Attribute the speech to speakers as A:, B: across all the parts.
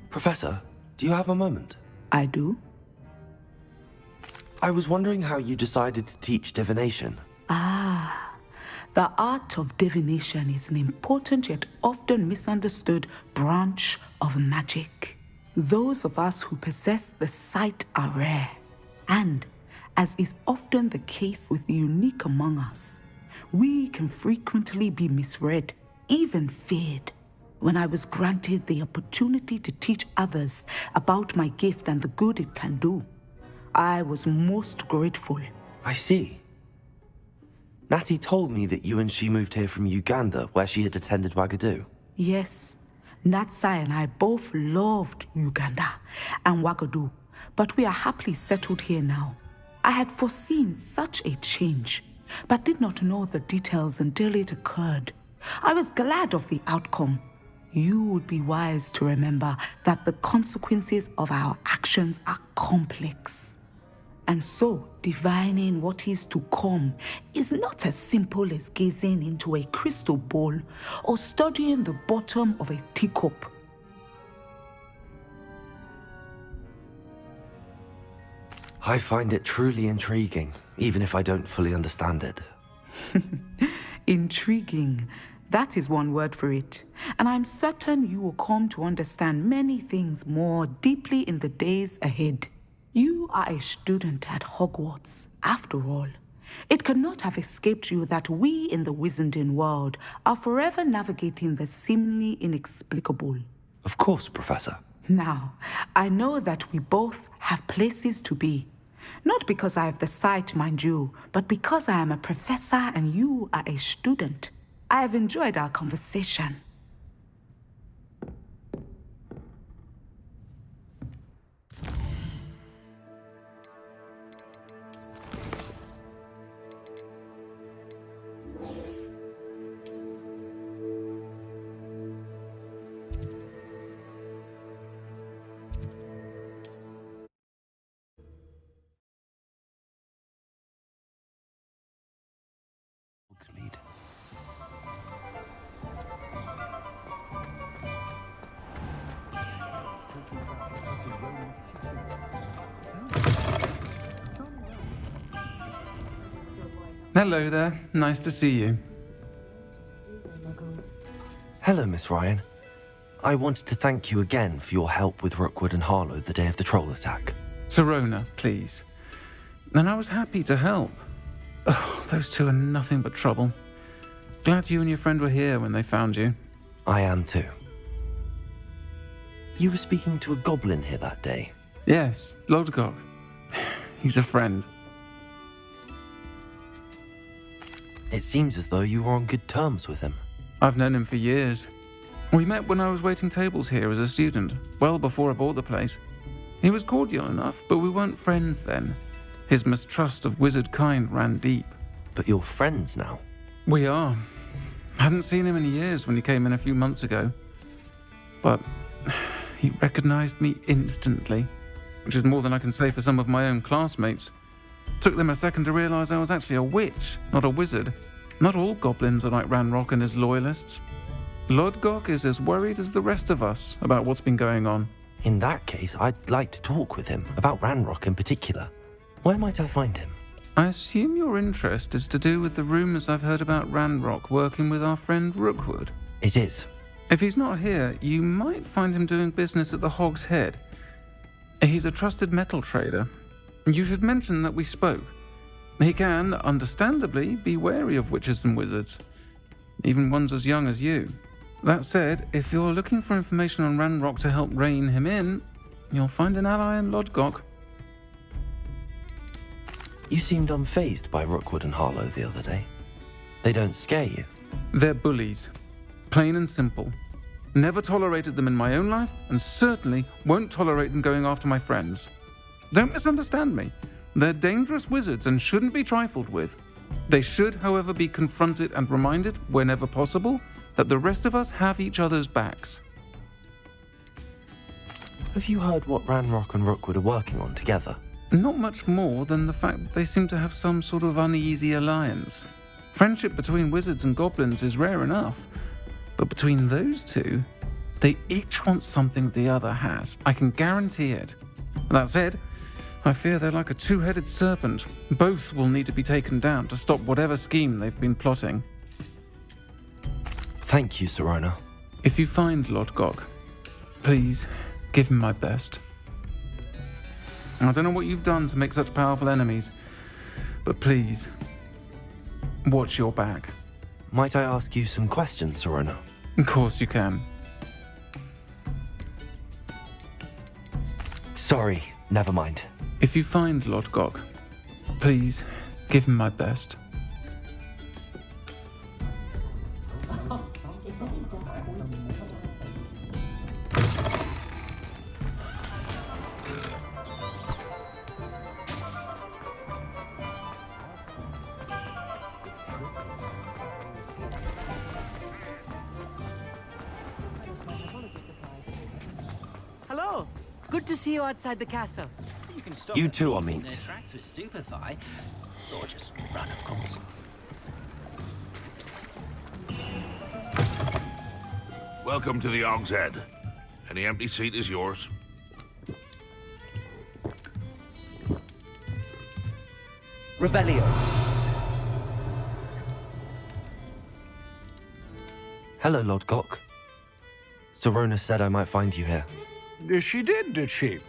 A: Professor, do you have a moment?
B: I do.
A: I was wondering how you decided to teach divination.
B: The art of divination is an important yet often misunderstood branch of magic. Those of us who possess the sight are rare, and, as is often the case with the unique among us, we can frequently be misread, even feared. When I was granted the opportunity to teach others about my gift and the good it can do, I was most grateful.
A: I see. Natty told me that you and she moved here from Uganda, where she had attended Wagadu.
B: Yes, Natsai and I both loved Uganda and Wagadu, but we are happily settled here now. I had foreseen such a change, but did not know the details until it occurred. I was glad of the outcome. You would be wise to remember that the consequences of our actions are complex. And so, divining what is to come is not as simple as gazing into a crystal ball or studying the bottom of a teacup.
A: I find it truly intriguing, even if I don't fully understand it.
B: Intriguing. That is one word for it. And I'm certain you will come to understand many things more deeply in the days ahead. You are a student at Hogwarts, after all. It cannot have escaped you that we in the wizarding world are forever navigating the seemingly inexplicable.
A: Of course, Professor.
B: Now, I know that we both have places to be. Not because I have the sight, mind you, but because I am a professor and you are a student. I have enjoyed our conversation.
A: Hogsmeade.
C: Hello there. Nice to see you.
A: Hello, Miss Ryan. I wanted to thank you again for your help with Rookwood and Harlow the day of the troll attack.
C: Serona, please. And I was happy to help. Oh, those two are nothing but trouble. Glad you and your friend were here when they found you.
A: I am too. You were speaking to a goblin here that day.
C: Yes, Lodgok. He's a friend.
A: It seems as though you were on good terms with him.
C: I've known him for years. We met when I was waiting tables here as a student, well before I bought the place. He was cordial enough, but we weren't friends then. His mistrust of wizard kind ran deep.
A: But you're friends now.
C: We are. Hadn't seen him in years when he came in a few months ago. But he recognized me instantly, which is more than I can say for some of my own classmates. Took them a second to realize I was actually a witch, not a wizard. Not all goblins are like Ranrock and his loyalists. Lodgok is as worried as the rest of us about what's been going on.
A: In that case, I'd like to talk with him, about Ranrock in particular. Where might I find him?
C: I assume your interest is to do with the rumors I've heard about Ranrock working with our friend Rookwood.
A: It is.
C: If he's not here, you might find him doing business at the Hog's Head. He's a trusted metal trader. You should mention that we spoke. He can, understandably, be wary of witches and wizards, even ones as young as you. That said, if you're looking for information on Ranrock to help rein him in, you'll find an ally in Lodgok.
A: You seemed unfazed by Rookwood and Harlow the other day. They don't scare you.
C: They're bullies. Plain and simple. Never tolerated them in my own life, and certainly won't tolerate them going after my friends. Don't misunderstand me. They're dangerous wizards and shouldn't be trifled with. They should, however, be confronted and reminded, whenever possible, that the rest of us have each other's backs.
A: Have you heard what Ranrock and Rookwood are working on together?
C: Not much more than the fact that they seem to have some sort of uneasy alliance. Friendship between wizards and goblins is rare enough, but between those two, They each want something the other has. I can guarantee it. That said, I fear they're like a two-headed serpent. Both will need to be taken down to stop whatever scheme they've been plotting.
A: Thank you, Serona.
C: If you find Lord Gog, please give him my best. I don't know what you've done to make such powerful enemies, but please, watch your back.
A: Might I ask you some questions, Serona?
C: Of course you can.
A: Sorry, never mind.
C: If you find Lord Gog, please give him my best.
D: Hello. Good to see you outside the castle.
E: You can stop
A: You
E: at
A: too,
E: thieves in
A: Amit.
E: their tracks with stupefy, or just run, of course.
F: Welcome to the Og's Head. Any empty seat is yours.
D: Revelio.
A: Hello, Lord Gok. Serona said I might find you here.
G: She did she?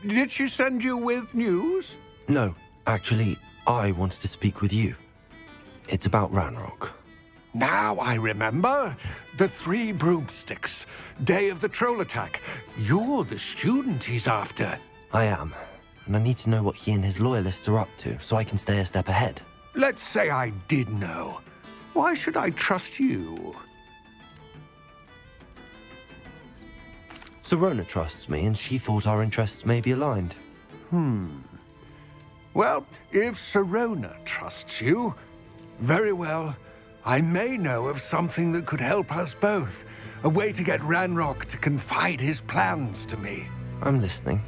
G: Did she send you with news?
A: No, actually, I wanted to speak with you. It's about Ranrock.
G: Now I remember. The 3 broomsticks. Day of the troll attack. You're the student he's after.
A: I am, and I need to know what he and his loyalists are up to so I can stay a step ahead.
G: Let's say I did know. Why should I trust you?
A: Serona trusts me, and she thought our interests may be aligned.
G: Well, if Serona trusts you, very well. I may know of something that could help us both. A way to get Ranrock to confide his plans to me.
A: I'm listening.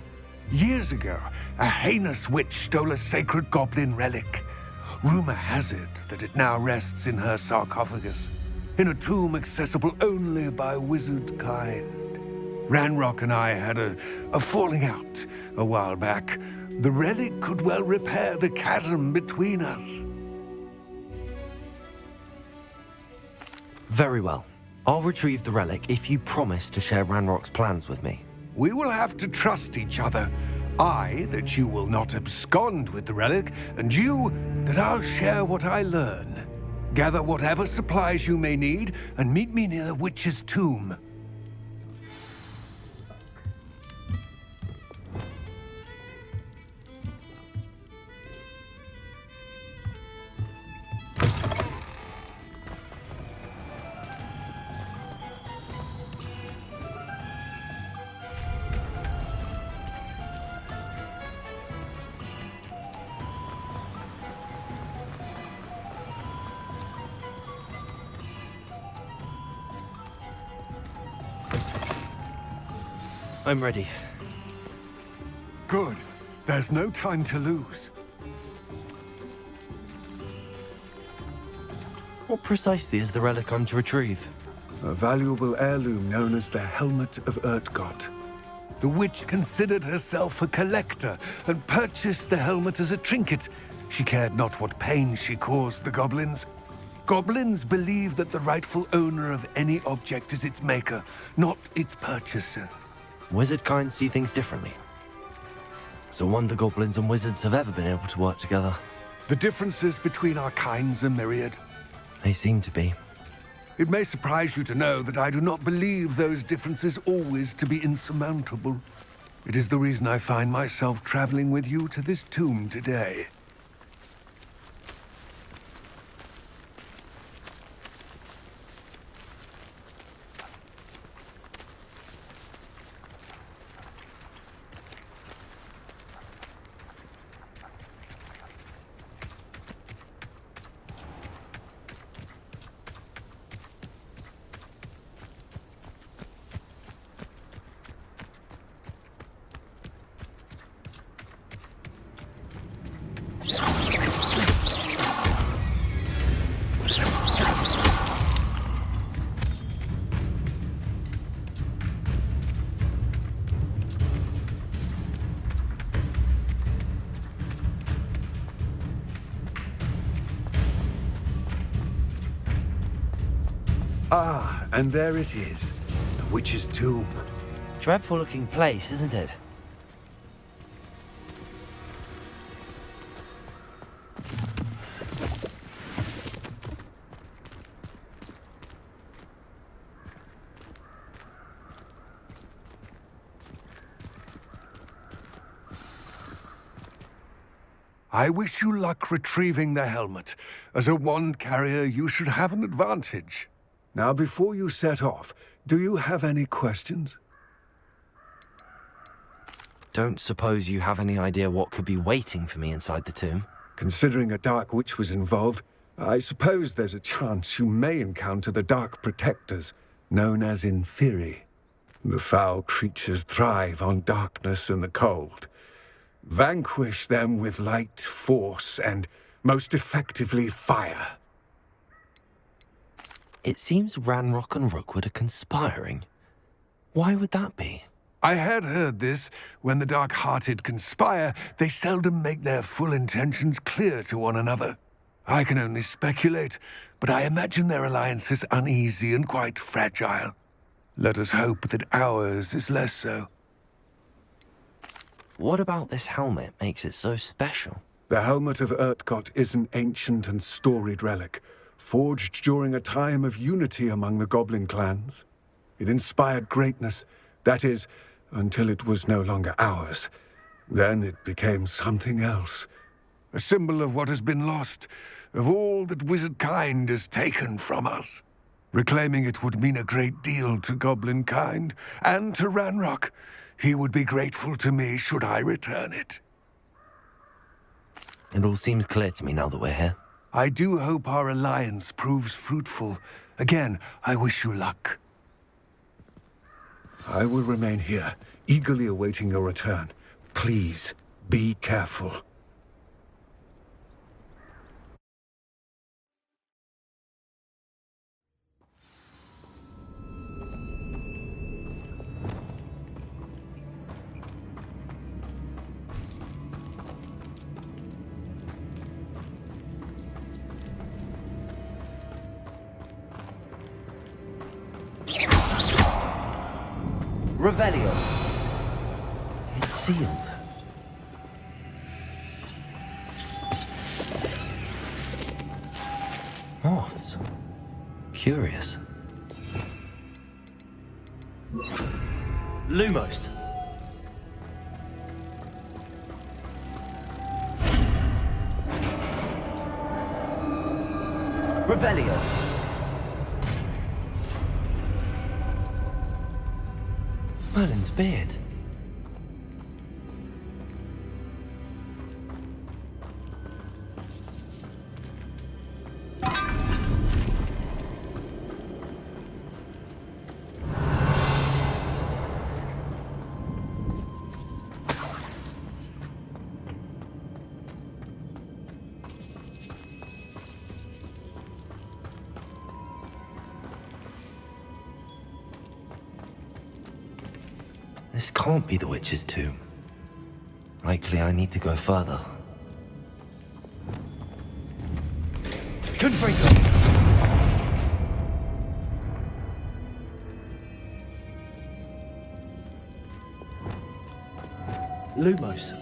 G: Years ago, a heinous witch stole a sacred goblin relic. Rumor has it that it now rests in her sarcophagus, in a tomb accessible only by wizard kind. Ranrock and I had a falling out a while back. The relic could well repair the chasm between us.
A: Very well. I'll retrieve the relic if you promise to share Ranrock's plans with me.
G: We will have to trust each other. I, that you will not abscond with the relic, and you, that I'll share what I learn. Gather whatever supplies you may need, and meet me near the witch's tomb.
A: I'm ready.
G: Good. There's no time to lose.
A: What precisely is the relic I'm to retrieve?
G: A valuable heirloom known as the Helmet of Urtgott. The witch considered herself a collector and purchased the helmet as a trinket. She cared not what pain she caused the goblins. Goblins believe that the rightful owner of any object is its maker, not its purchaser.
A: Wizard kind see things differently. It's a wonder goblins and wizards have ever been able to work together.
G: The differences between our kinds are myriad.
A: They seem to be.
G: It may surprise you to know that I do not believe those differences always to be insurmountable. It is the reason I find myself traveling with you to this tomb today. Ah, and there it is. The witch's tomb.
E: Dreadful looking place, isn't it?
G: I wish you luck retrieving the helmet. As a wand carrier, you should have an advantage. Now, before you set off, do you have any questions?
A: Don't suppose you have any idea what could be waiting for me inside the tomb?
G: Considering a Dark Witch was involved, I suppose there's a chance you may encounter the Dark Protectors, known as Inferi. The foul creatures thrive on darkness and the cold. Vanquish them with light, force, and, most effectively, fire.
A: It seems Ranrock and Rookwood are conspiring. Why would that be?
G: I had heard this. When the dark-hearted conspire, they seldom make their full intentions clear to one another. I can only speculate, but I imagine their alliance is uneasy and quite fragile. Let us hope that ours is less so.
A: What about this helmet makes it so special?
G: The helmet of Urtkot is an ancient and storied relic, forged during a time of unity among the goblin clans. It inspired greatness, that is, until it was no longer ours. Then it became something else. A symbol of what has been lost, of all that wizard kind has taken from us. Reclaiming it would mean a great deal to goblin kind, and to Ranrock. He would be grateful to me should I return it.
A: It all seems clear to me now that we're here.
G: I do hope our alliance proves fruitful. Again, I wish you luck. I will remain here, eagerly awaiting your return. Please, be careful.
E: Revelio.
A: It's sealed. Moths. Curious.
E: Lumos. Revelio.
A: Merlin's beard. This can't be the witch's tomb. Likely I need to go further.
E: Confringo. Lumos.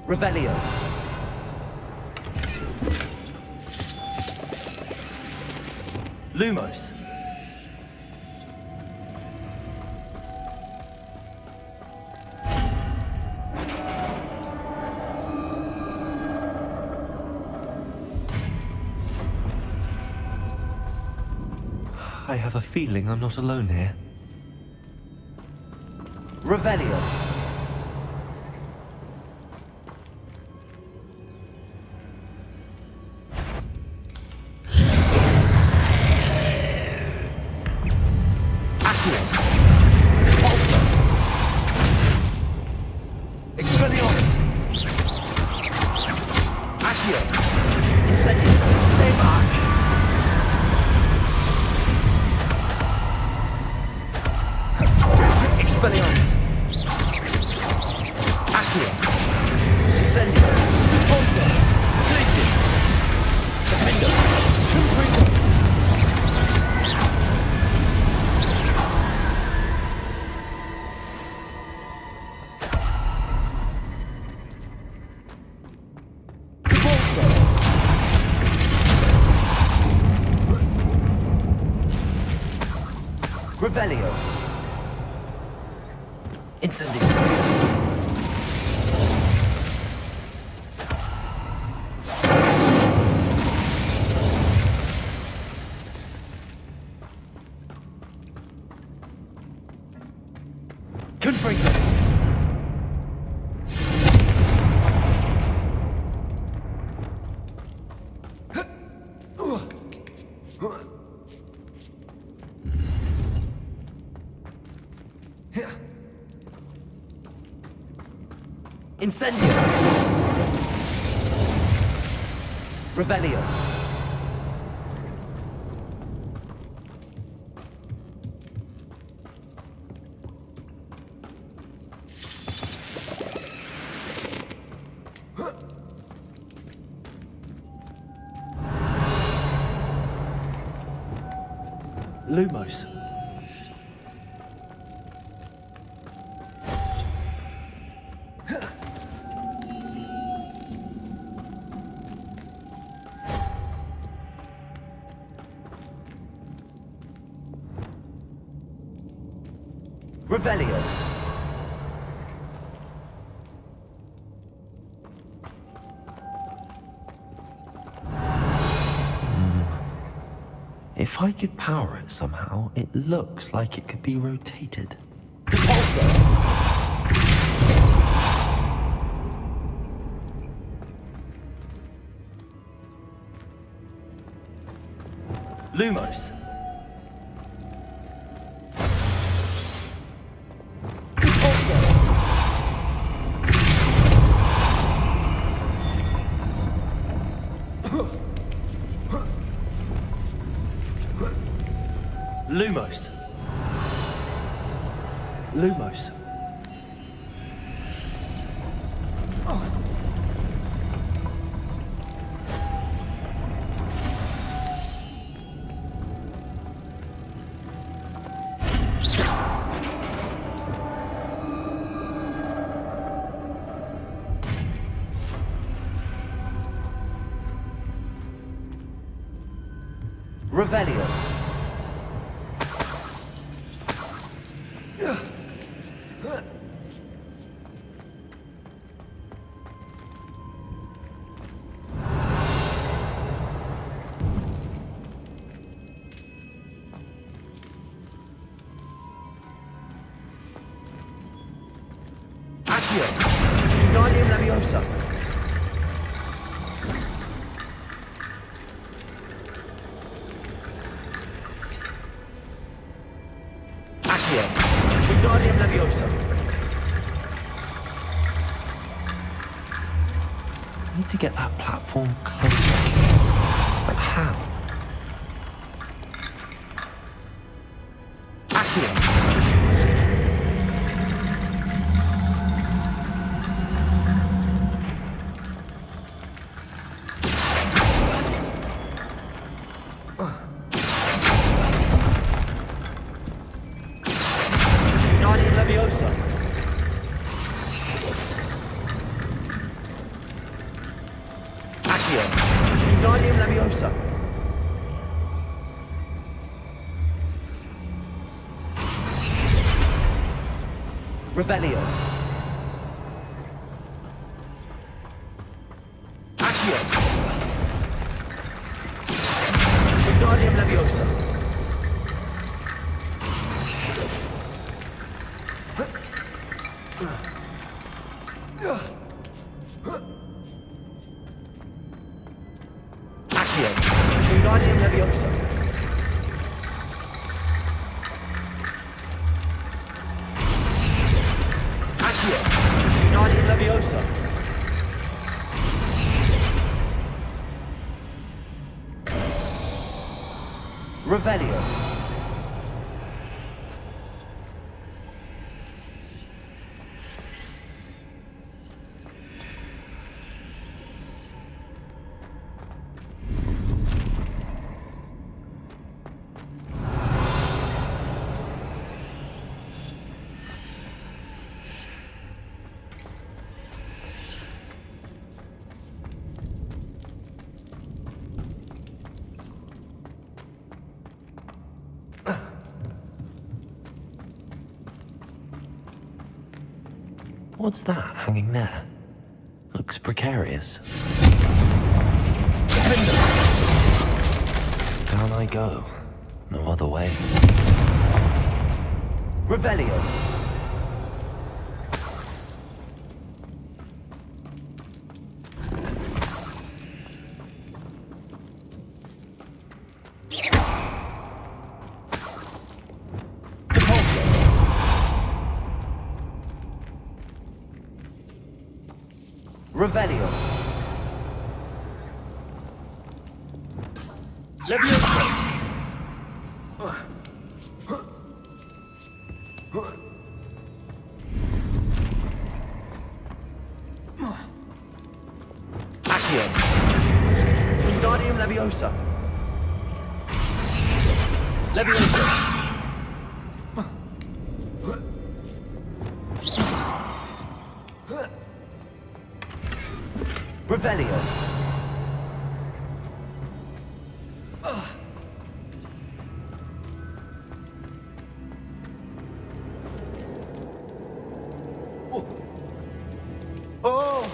E: Revelio. Lumos.
A: I have a feeling I'm not alone here.
E: Revelio. Expelliarmus! Accio! Revelio. Incendio. Confringo. Incendio. Revelio. Lumos. Revelio.
A: If I could power it somehow, it looks like it could be rotated.
E: Repulsor. Lumos. Repulsor. Lumos. Lumos. Revelio. Accio. Guardian Leviosa. Accio. Guardian Leviosa.
A: I need to get that platform closer. But how?
E: Accio. Guardian Leviosa. Accio. Guardian Leviosa. Revelio. Accio. Guardian Leviosa. Accio. Guardian Leviosa. Accio. Guardian Leviosa. Revelio.
A: What's that hanging there? Looks precarious. Down I go. No other way.
E: Revelio. Revelio. Levioso. Accio. Wingardium Leviosa. Levioso. Revelio. Oh! Oh.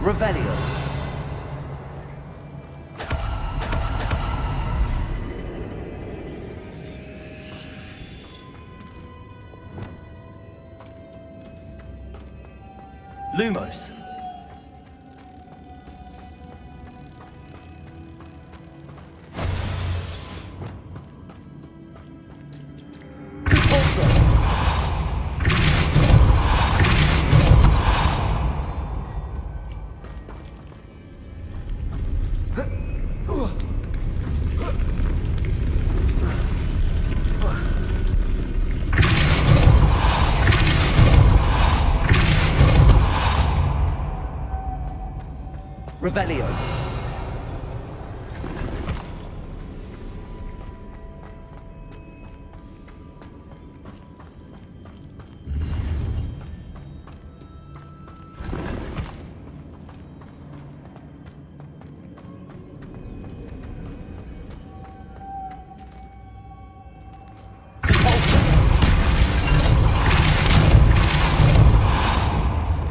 E: Revelio. Lumos. Revelio.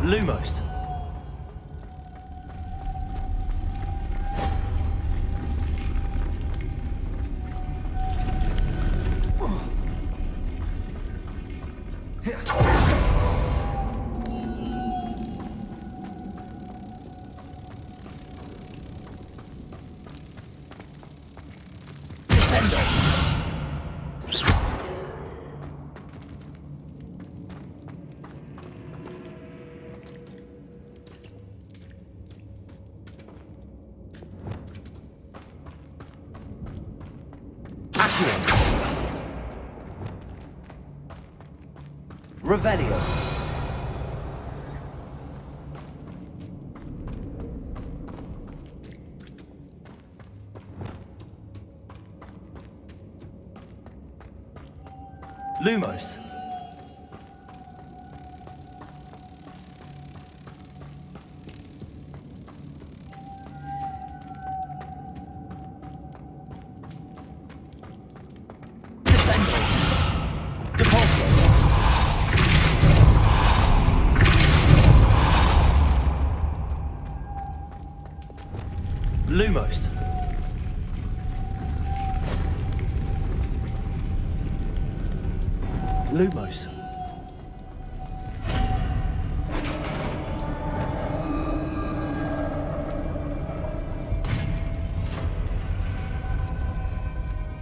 E: Lumos.
A: Revelio. Lumos. Descendo. Depulso. Lumos. Lumos.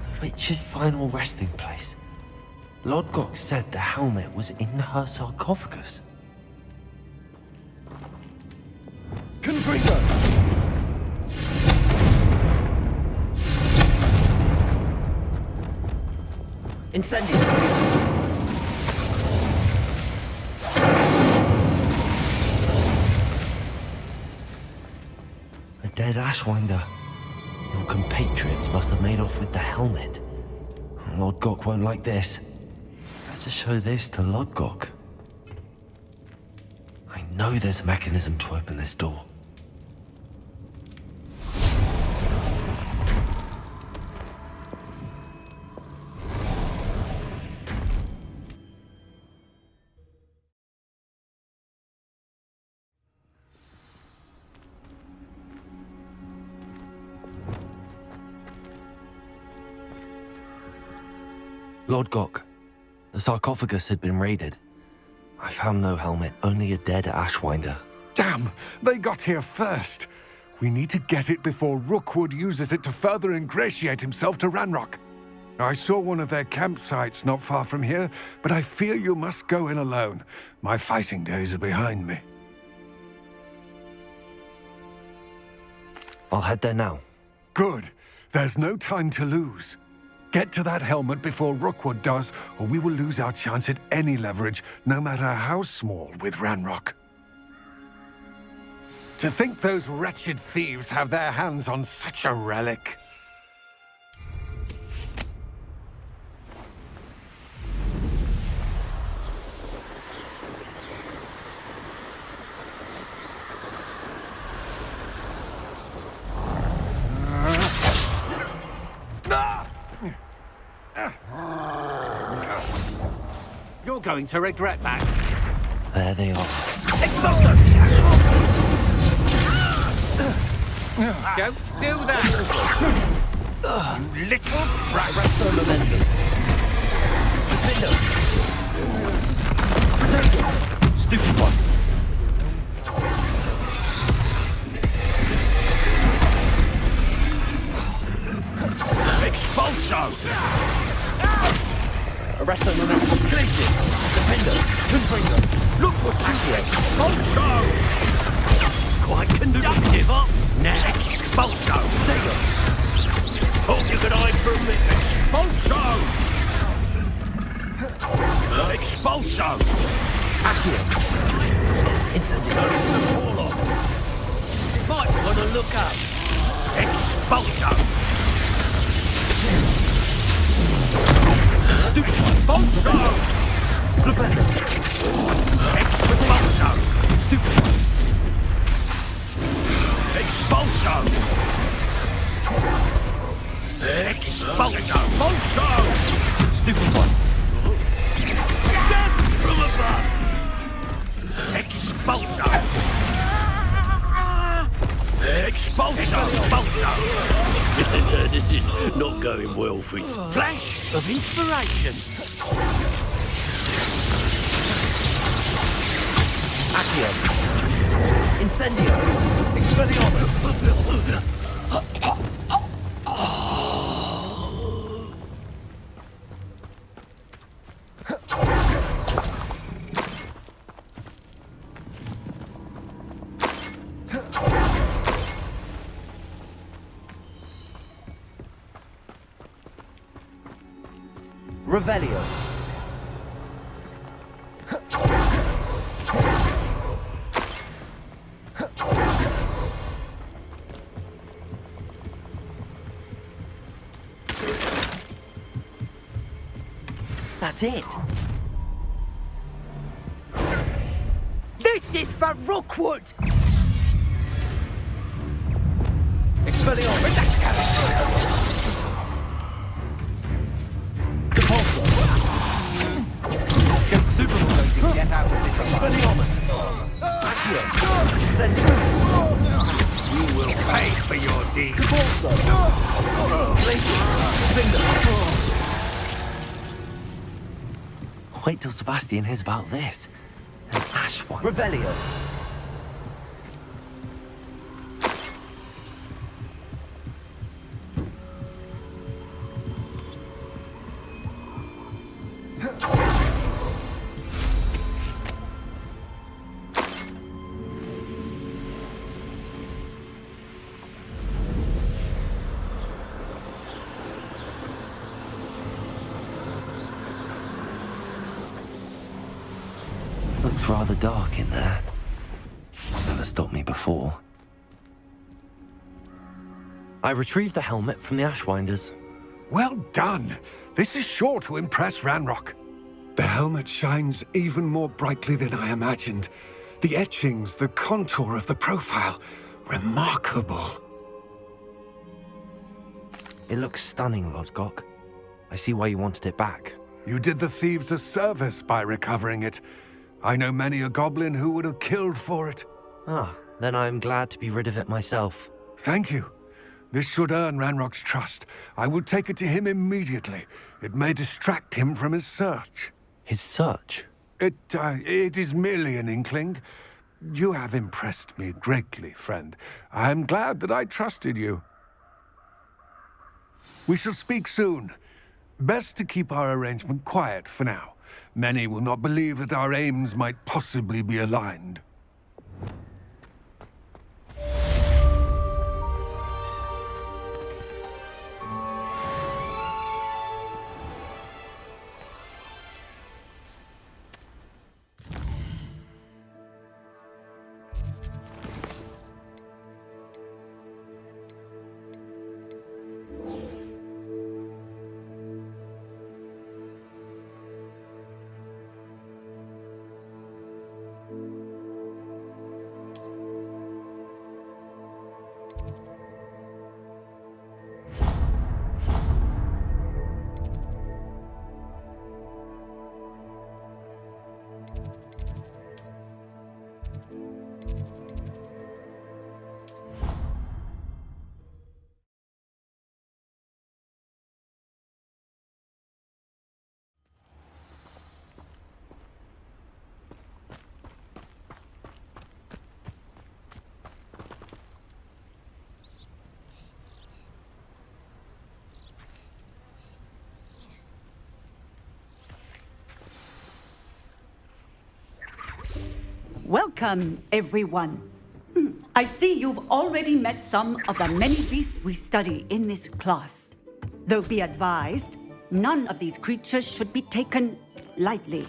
A: The witch's final resting place. Lodgok said the helmet was in her sarcophagus. Confringo! Incendio! A dead Ashwinder. Your compatriots must have made off with the helmet. Lodgok won't like this. Better show this to Lodgok. I know there's a mechanism to open this door. Lodgok, the sarcophagus had been raided. I found no helmet, only a dead Ashwinder.
G: Damn! They got here first. We need to get it before Rookwood uses it to further ingratiate himself to Ranrock. I saw one of their campsites not far from here, but I fear you must go in alone. My fighting days are behind me.
A: I'll head there now.
G: Good. There's no time to lose. Get to that helmet before Rookwood does, or we will lose our chance at any leverage, no matter how small, with Ranrock. To think those wretched thieves have their hands on such a relic.
E: You're going to regret that.
A: There they are.
E: Expulso! Don't do that! You little brat!
A: Resto momentum. Defender. Potato. Stupid one.
E: Expulso!
A: Arresto momentum. Glacius. Defender. Confringo. Look for Accio.
E: Expulso! Quite conductive, huh? Now, expulso!
A: Potato.
E: Thought you could hide from me. Expulso! Expulso!
A: Accio. Incendio.
E: Might want to look up. Expulso!
A: Stupid.
E: Expulso!
A: Flipendo.
E: Expulso!
A: Stupid.
E: Expulso! Expulso! Expulso!
A: Stupid one.
E: Death from above! Expulso! Expulso! Expulso! This is not going well for you. Flash of inspiration!
A: Accio. Incendio. Expelliarmus. Revelio. That's it.
D: This is for Rookwood!
A: Expelliarmus. Depulso. Get out of this. Expelliarmus. Accio. Incendio.
G: You will pay for your deed.
A: Depulso. Glacius. Finger. Wait till Sebastian hears about this. An ash one. Revelio. Looks rather dark in there. Never stopped me before. I retrieved the helmet from the Ashwinders.
G: Well done. This is sure to impress Ranrock. The helmet shines even more brightly than I imagined. The etchings, the contour of the profile. Remarkable.
A: It looks stunning, Lodgok. I see why you wanted it back.
G: You did the thieves a service by recovering it. I know many a goblin who would have killed for it.
A: Ah, then I'm glad to be rid of it myself.
G: Thank you. This should earn Ranrock's trust. I will take it to him immediately. It may distract him from his search.
A: His search?
G: It is merely an inkling. You have impressed me greatly, friend. I am glad that I trusted you. We shall speak soon. Best to keep our arrangement quiet for now. Many will not believe that our aims might possibly be aligned.
H: Welcome, everyone. I see you've already met some of the many beasts we study in this class. Though be advised, none of these creatures should be taken lightly.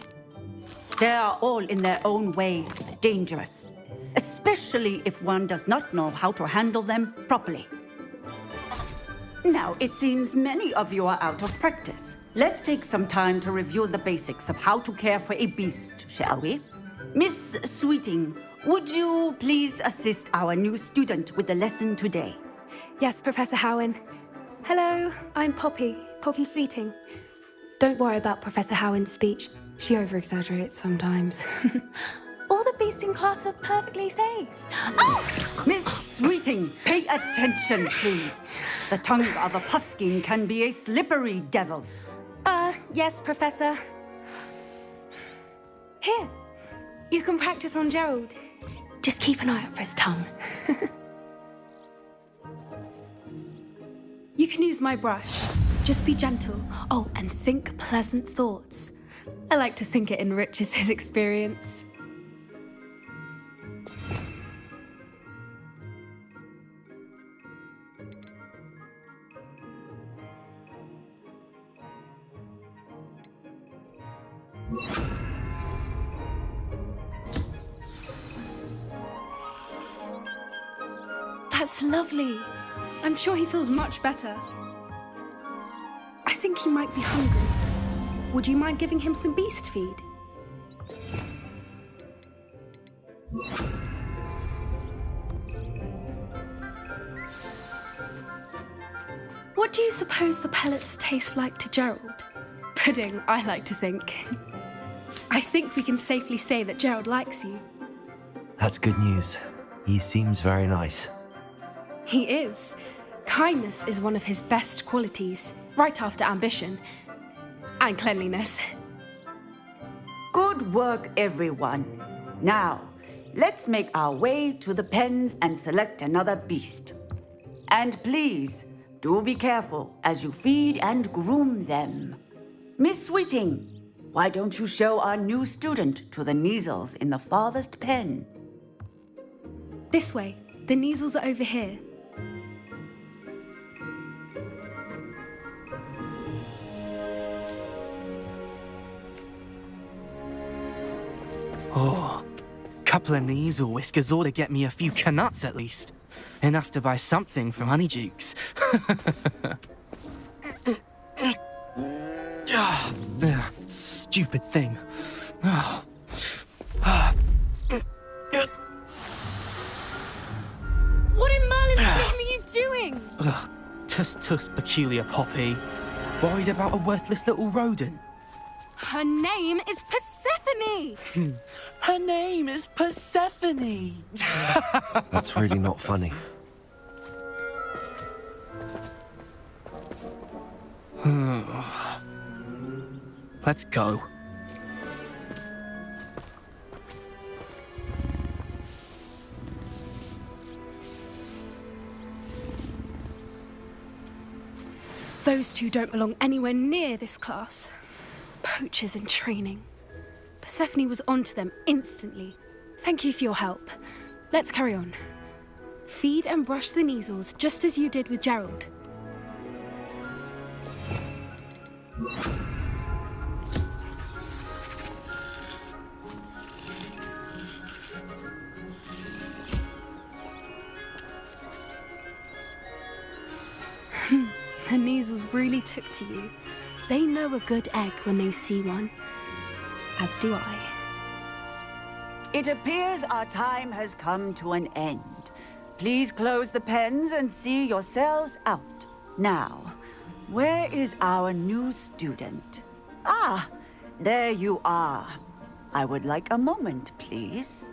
H: They are all in their own way dangerous, especially if one does not know how to handle them properly. Now, it seems many of you are out of practice. Let's take some time to review the basics of how to care for a beast, shall we? Miss Sweeting, would you please assist our new student with the lesson today?
I: Yes, Professor Howen. Hello, I'm Poppy Sweeting. Don't worry about Professor Howen's speech. She over-exaggerates sometimes. All the beasts in class are perfectly safe. Oh!
H: Miss Sweeting, pay attention, please. The tongue of a puffskein can be a slippery devil.
I: Yes, Professor. Here, you can practice on Gerald. Just keep an eye out for his tongue. You can use my brush. Just be gentle. Oh, and think pleasant thoughts. I like to think it enriches his experience. That's lovely. I'm sure he feels much better. I think he might be hungry. Would you mind giving him some beast feed? What do you suppose the pellets taste like to Gerald? Pudding, I like to think. I think we can safely say that Gerald likes you.
A: That's good news. He seems very nice.
I: He is. Kindness is one of his best qualities, right after ambition. And cleanliness.
H: Good work, everyone. Now, let's make our way to the pens and select another beast. And please, do be careful as you feed and groom them. Miss Sweeting, why don't you show our new student to the Neasels in the farthest pen?
I: This way. The Neasels are over here.
J: Oh, couple of Neasel whiskers ought to get me a few canuts at least. Enough to buy something from Honeydukes. Stupid thing.
I: What in Merlin's name are you doing?
J: Tuss, peculiar Poppy. Worried about a worthless little rodent?
I: Her name is Persephone!
J: Her name is Persephone!
A: That's really not funny.
J: Let's go.
I: Those two don't belong anywhere near this class. Poachers in training. Persephone was onto them instantly. Thank you for your help. Let's carry on. Feed and brush the Neasels just as you did with Gerald. The Neasels really took to you. They know a good egg when they see one. As do I.
H: It appears our time has come to an end. Please close the pens and see yourselves out. Now, where is our new student? Ah, there you are. I would like a moment, please.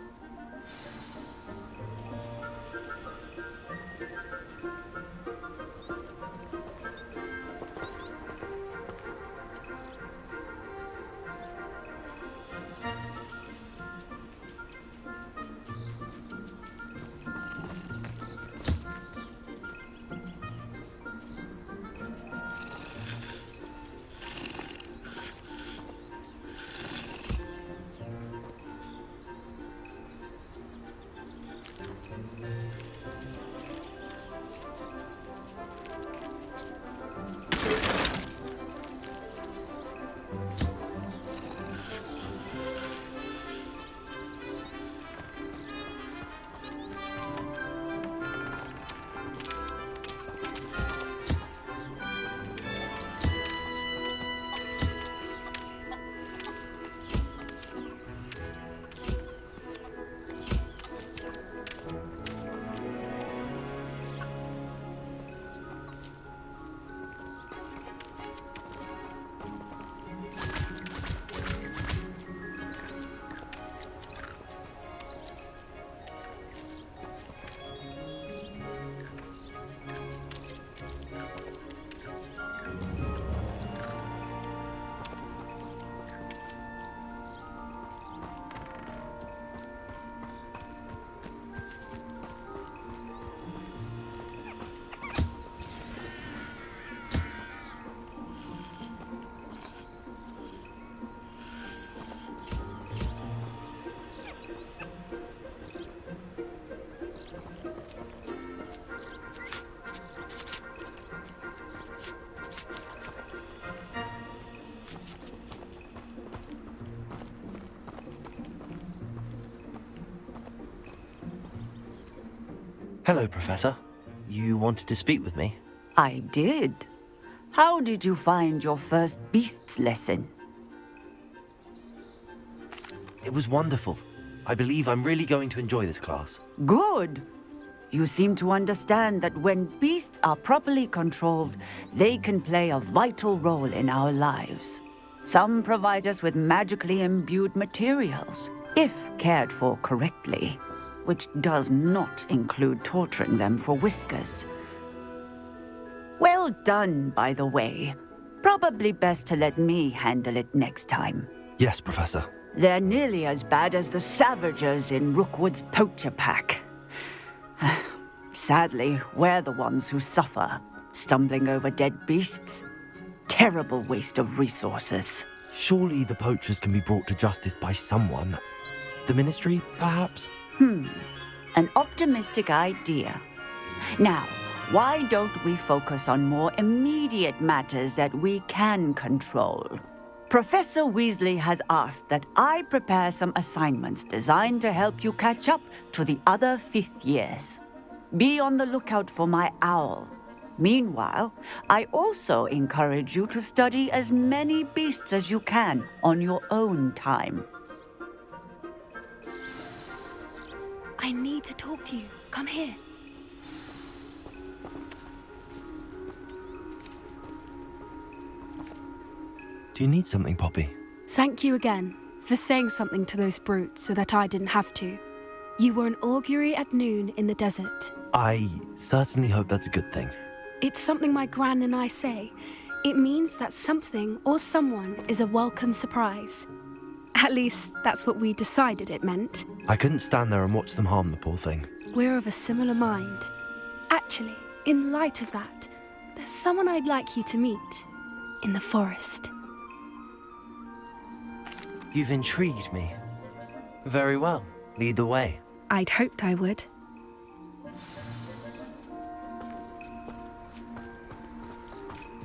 A: Hello, Professor. You wanted to speak with me?
H: I did. How did you find your first beasts lesson?
A: It was wonderful. I believe I'm really going to enjoy this class.
H: Good. You seem to understand that when beasts are properly controlled, they can play a vital role in our lives. Some provide us with magically imbued materials, if cared for correctly, which does not include torturing them for whiskers. Well done, by the way. Probably best to let me handle it next time.
A: Yes, Professor.
H: They're nearly as bad as the Savagers in Rookwood's poacher pack. Sadly, we're the ones who suffer, stumbling over dead beasts. Terrible waste of resources.
A: Surely the poachers can be brought to justice by someone. The Ministry, perhaps?
H: An optimistic idea. Now, why don't we focus on more immediate matters that we can control? Professor Weasley has asked that I prepare some assignments designed to help you catch up to the other 5th years. Be on the lookout for my owl. Meanwhile, I also encourage you to study as many beasts as you can on your own time.
I: I need to talk to you. Come here.
A: Do you need something, Poppy?
I: Thank you again for saying something to those brutes so that I didn't have to. You were an augury at noon in the desert.
A: I certainly hope that's a good thing.
I: It's something my gran and I say. It means that something or someone is a welcome surprise. At least, that's what we decided it meant.
A: I couldn't stand there and watch them harm the poor thing.
I: We're of a similar mind. Actually, in light of that, there's someone I'd like you to meet in the forest.
A: You've intrigued me. Very well. Lead the way.
I: I'd hoped I would.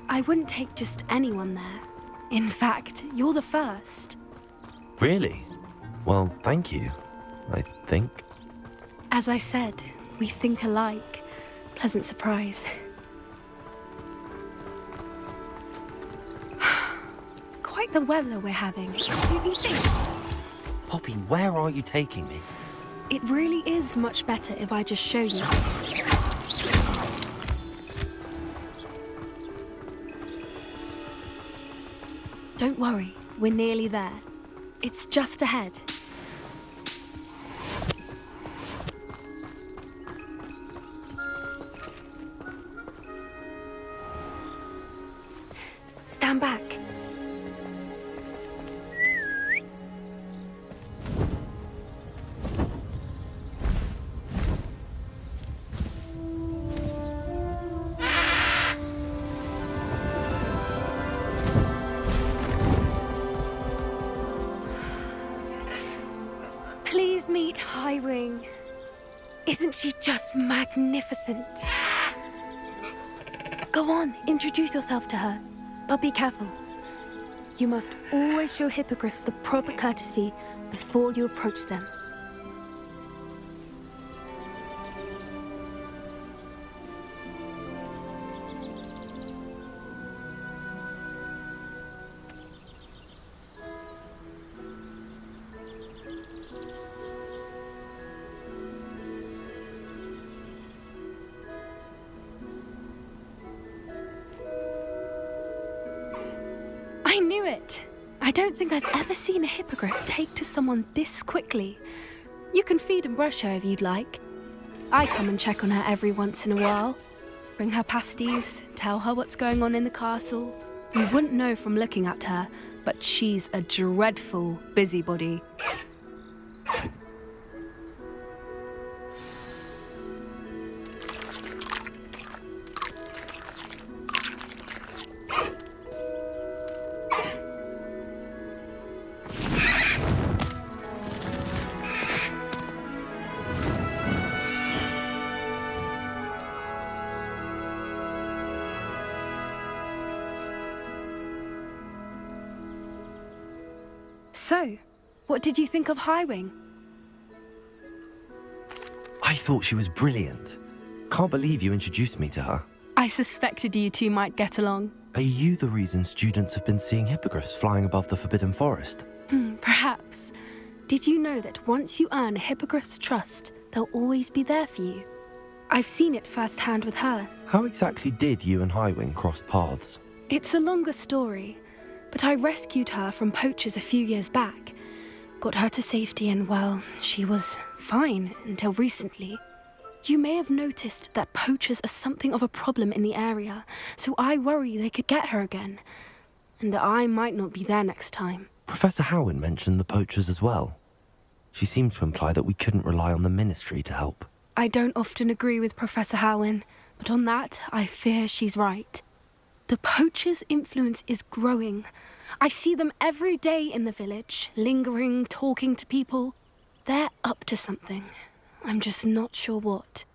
I: I wouldn't take just anyone there. In fact, you're the first.
A: Really? Well, thank you, I think.
I: As I said, we think alike. Pleasant surprise. Quite the weather we're having.
A: Poppy, where are you taking me?
I: It really is much better if I just show you. Don't worry, we're nearly there. It's just ahead. Stand back. Please meet Highwing. Isn't she just magnificent? Go on, introduce yourself to her. But be careful. You must always show hippogriffs the proper courtesy before you approach them. I knew it! I don't think I've ever seen a hippogriff take to someone this quickly. You can feed and brush her if you'd like. I come and check on her every once in a while. Bring her pasties, tell her what's going on in the castle. You wouldn't know from looking at her, but she's a dreadful busybody. So, what did you think of Highwing?
A: I thought she was brilliant. Can't believe you introduced me to her.
I: I suspected you two might get along.
A: Are you the reason students have been seeing hippogriffs flying above the Forbidden Forest?
I: Perhaps. Did you know that once you earn a Hippogriff's trust, they'll always be there for you? I've seen it firsthand with her.
A: How exactly did you and Highwing cross paths?
I: It's a longer story, but I rescued her from poachers a few years back. Got her to safety and, well, she was fine until recently. You may have noticed that poachers are something of a problem in the area, so I worry they could get her again. And I might not be there next time.
A: Professor Howin mentioned the poachers as well. She seemed to imply that we couldn't rely on the Ministry to help.
I: I don't often agree with Professor Howin, but on that, I fear she's right. The poachers' influence is growing. I see them every day in the village, lingering, talking to people. They're up to something. I'm just not sure what.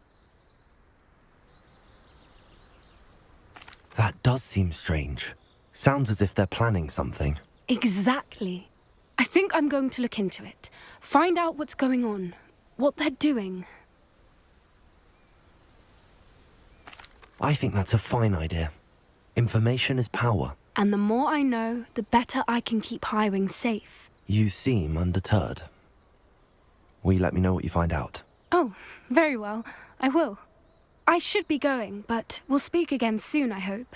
A: That does seem strange. Sounds as if they're planning something.
I: Exactly. I think I'm going to look into it. Find out what's going on, what they're doing.
A: I think that's a fine idea. Information is power.
I: And the more I know, the better I can keep Highwing safe.
A: You seem undeterred. Will you let me know what you find out?
I: Oh, very well. I will. I should be going, but we'll speak again soon, I hope.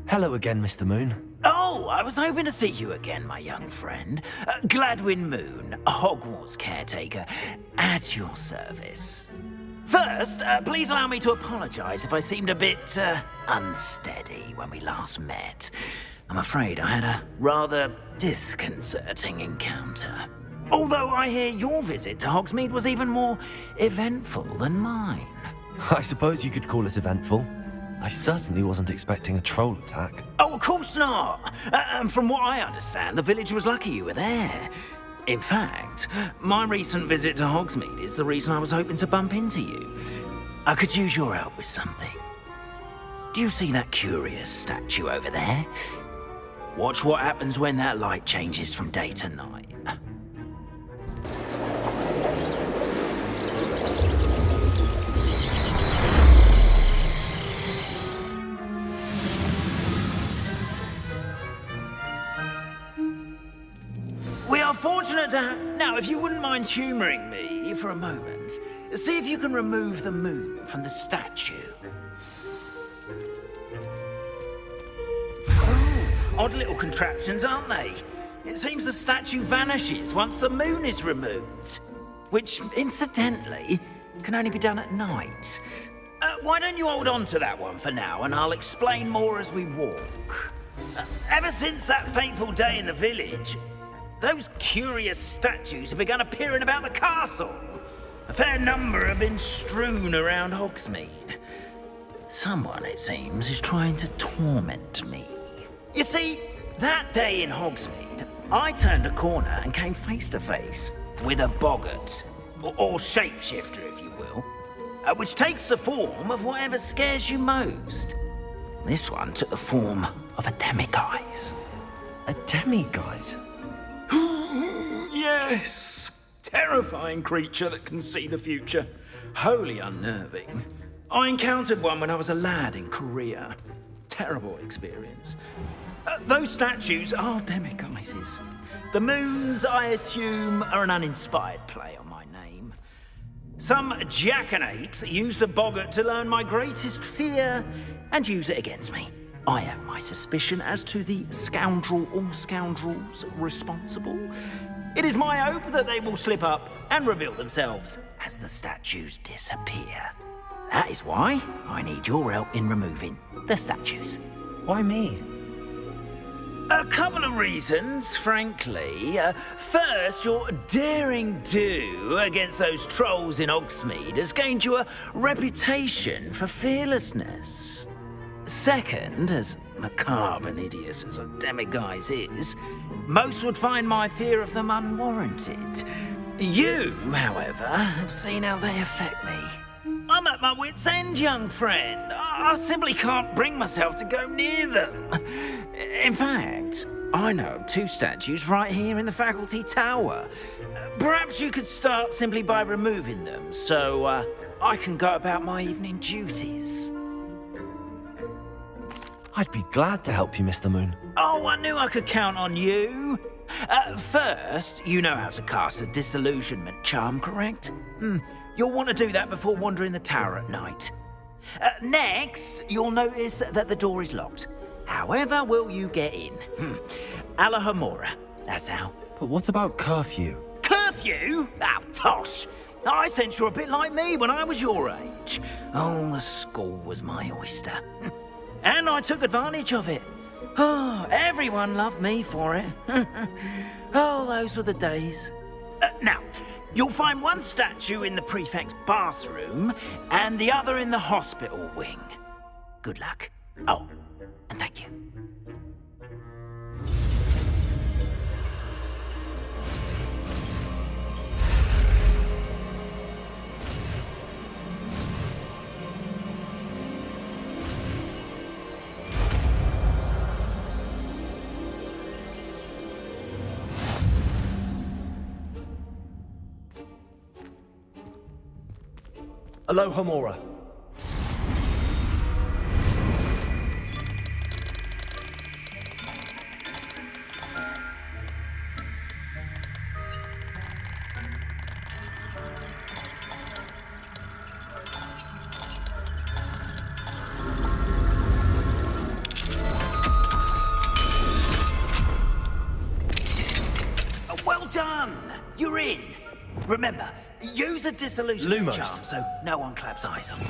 A: Hello again, Mr. Moon.
E: Oh, I was hoping to see you again, my young friend. Gladwin Moon, Hogwarts caretaker, at your service. First, please allow me to apologize if I seemed a bit, unsteady when we last met. I'm afraid I had a rather disconcerting encounter. Although I hear your visit to Hogsmeade was even more eventful than mine.
A: I suppose you could call it eventful. I certainly wasn't expecting a troll attack.
E: Oh, of course not. And from what I understand, the village was lucky you were there. In fact, my recent visit to Hogsmeade is the reason I was hoping to bump into you. I could use your help with something. Do you see that curious statue over there? Watch what happens when that light changes from day to night. We are fortunate to have... Now, if you wouldn't mind humouring me for a moment, see if you can remove the moon from the statue. Oh, odd little contraptions, aren't they? It seems the statue vanishes once the moon is removed. Which, incidentally, can only be done at night. Why don't you hold on to that one for now, and I'll explain more as we walk. Ever since that fateful day in the village, those curious statues have begun appearing about the castle. A fair number have been strewn around Hogsmeade. Someone, it seems, is trying to torment me. You see, That day in Hogsmeade, I turned a corner and came face to face with a boggart, or shapeshifter, if you will, which takes the form of whatever scares you most. This one took the form of a demiguise.
A: A demiguise?
E: Yes! Terrifying creature that can see the future. Wholly unnerving. I encountered one when I was a lad in Korea. Terrible experience. Those statues are demiguises. The moons, I assume, are an uninspired play on my name. Some jackanapes used a boggart to learn my greatest fear and use it against me. I have my suspicion as to the scoundrel or scoundrels responsible. It is my hope that they will slip up and reveal themselves as the statues disappear. That is why I need your help in removing the statues.
A: Why me?
E: A couple of reasons, frankly. First, your daring do against those trolls in Hogsmeade has gained you a reputation for fearlessness. Second, as macabre and hideous as a demiguise is, most would find my fear of them unwarranted. You, however, have seen how they affect me. I'm at my wit's end, young friend. I simply can't bring myself to go near them. In fact, I know of 2 statues right here in the faculty tower. Perhaps you could start simply by removing them, so I can go about my evening duties.
A: I'd be glad to help you, Mr. Moon.
E: Oh, I knew I could count on you. First, you know how to cast a disillusionment charm, correct? You'll want to do that before wandering the tower at night. Next, you'll notice that the door is locked. However will you get in? Alahomora, that's how.
A: But what about curfew?
E: Curfew? Oh, tosh. I sense you're a bit like me when I was your age. Oh, the school was my oyster. And I took advantage of it. Oh, everyone loved me for it. Oh, those were the days. Now, you'll find one statue in the prefect's bathroom and the other in the hospital wing. Good luck. Oh, and thank you.
A: Alohomora.
E: Well done! You're in. Remember, use a disillusionment
A: Lumos.
E: charm so no one claps eyes on you.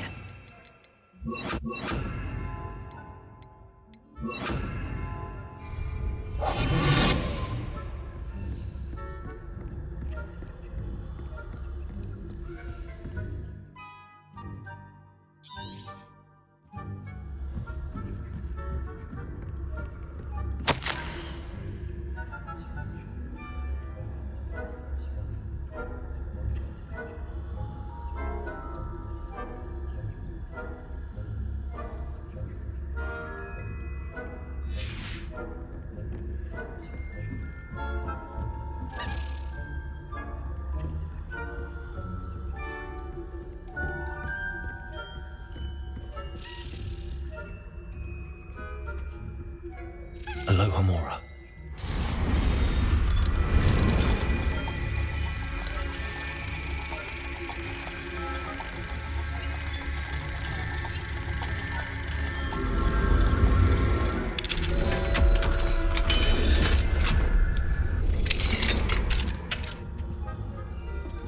A: Alohomora.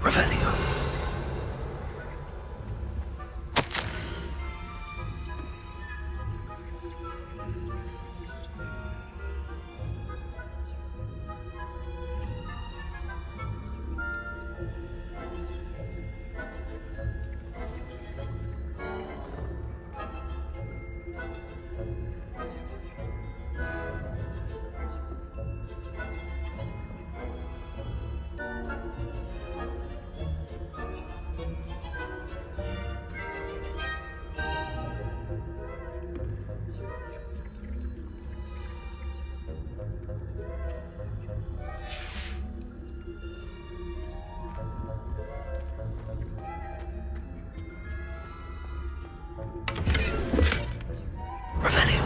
A: Revelio. Revelio.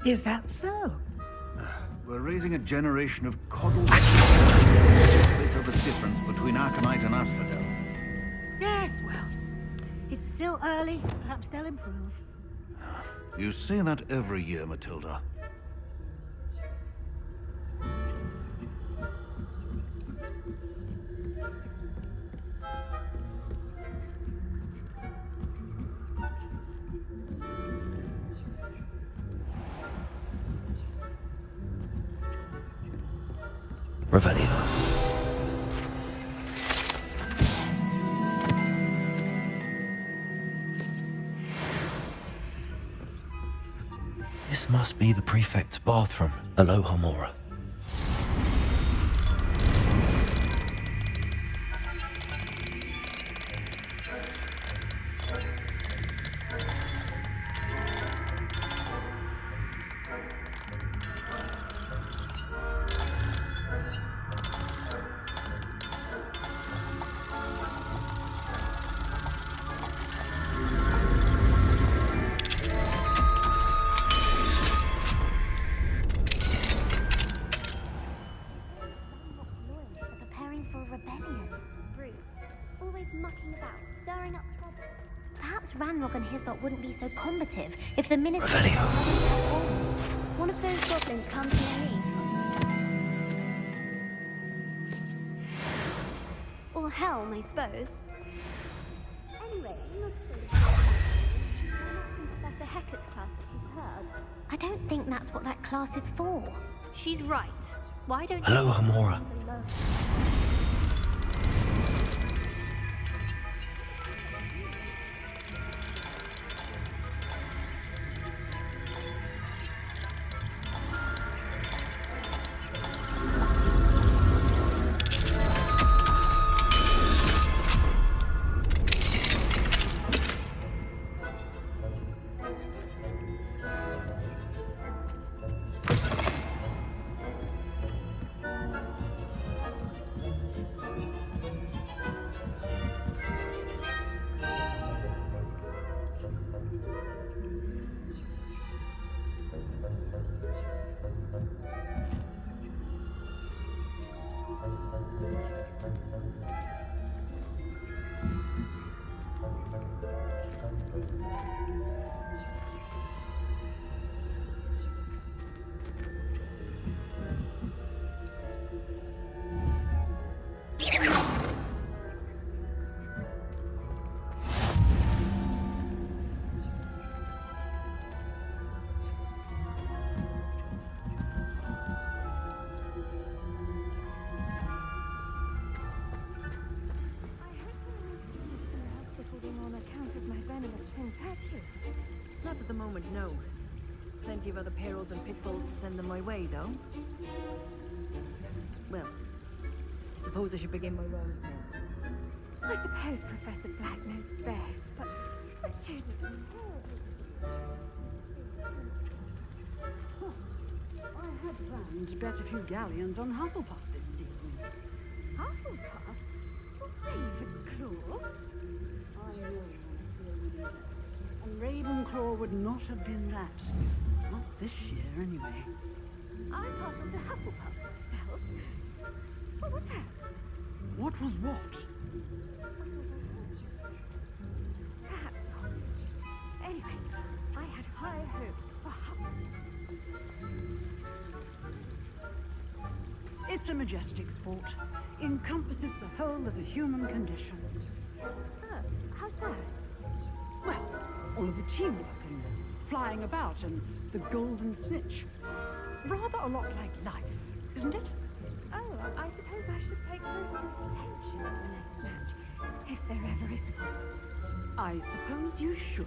D: Is that so?
K: We're raising a generation of coddled split of the difference between Arcanite and Asphodel.
D: Yes, well, it's still early. Perhaps they'll improve.
K: You say that every year, Matilda.
A: Revelio. This must be the prefect's bathroom. Aloha Mora.
L: Wouldn't be so combative if the minister...
A: Revelio.
L: One of those goblins comes near me. Or Helm, I suppose. Anyway, Professor Hecat's class that you've heard. I don't think that's what that class is for. She's right. Why don't you...
A: Aloha Mora.
D: Not at the moment, no. Plenty of other perils and pitfalls to send them my way, though. Well, I suppose I should begin my rounds now. I suppose Professor Black knows best, but the students...
M: I had planned to bet a few galleons on Hufflepuff this season.
D: Hufflepuff? Your favorite claw?
M: I know and Ravenclaw would not have been that. Not this year, anyway.
D: I passed on to Hufflepuff myself. What was that?
M: What was what?
D: Perhaps not. Anyway, I had high hopes for Hufflepuff.
M: It's a majestic sport. Encompasses the whole of the human condition.
D: Oh, how's that?
M: Well, all of the teamwork and the flying about and the golden snitch. Rather a lot like life, isn't it?
D: Oh, I suppose I should pay closer attention at the next match, if there ever is one.
M: I suppose you should.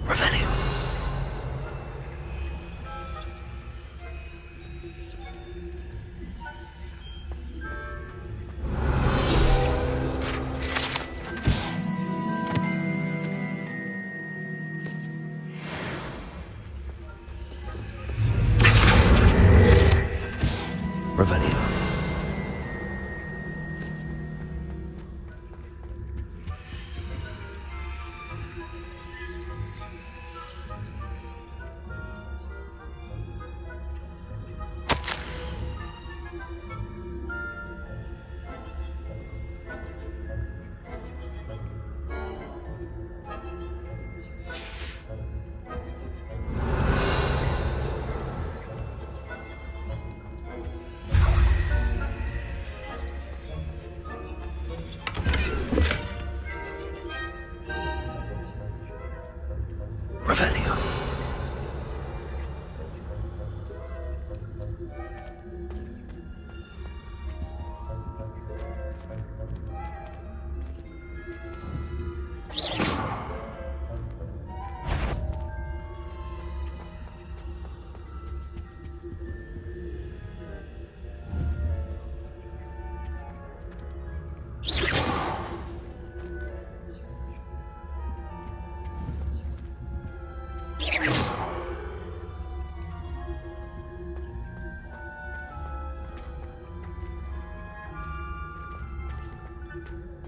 A: Revenue. Revenue.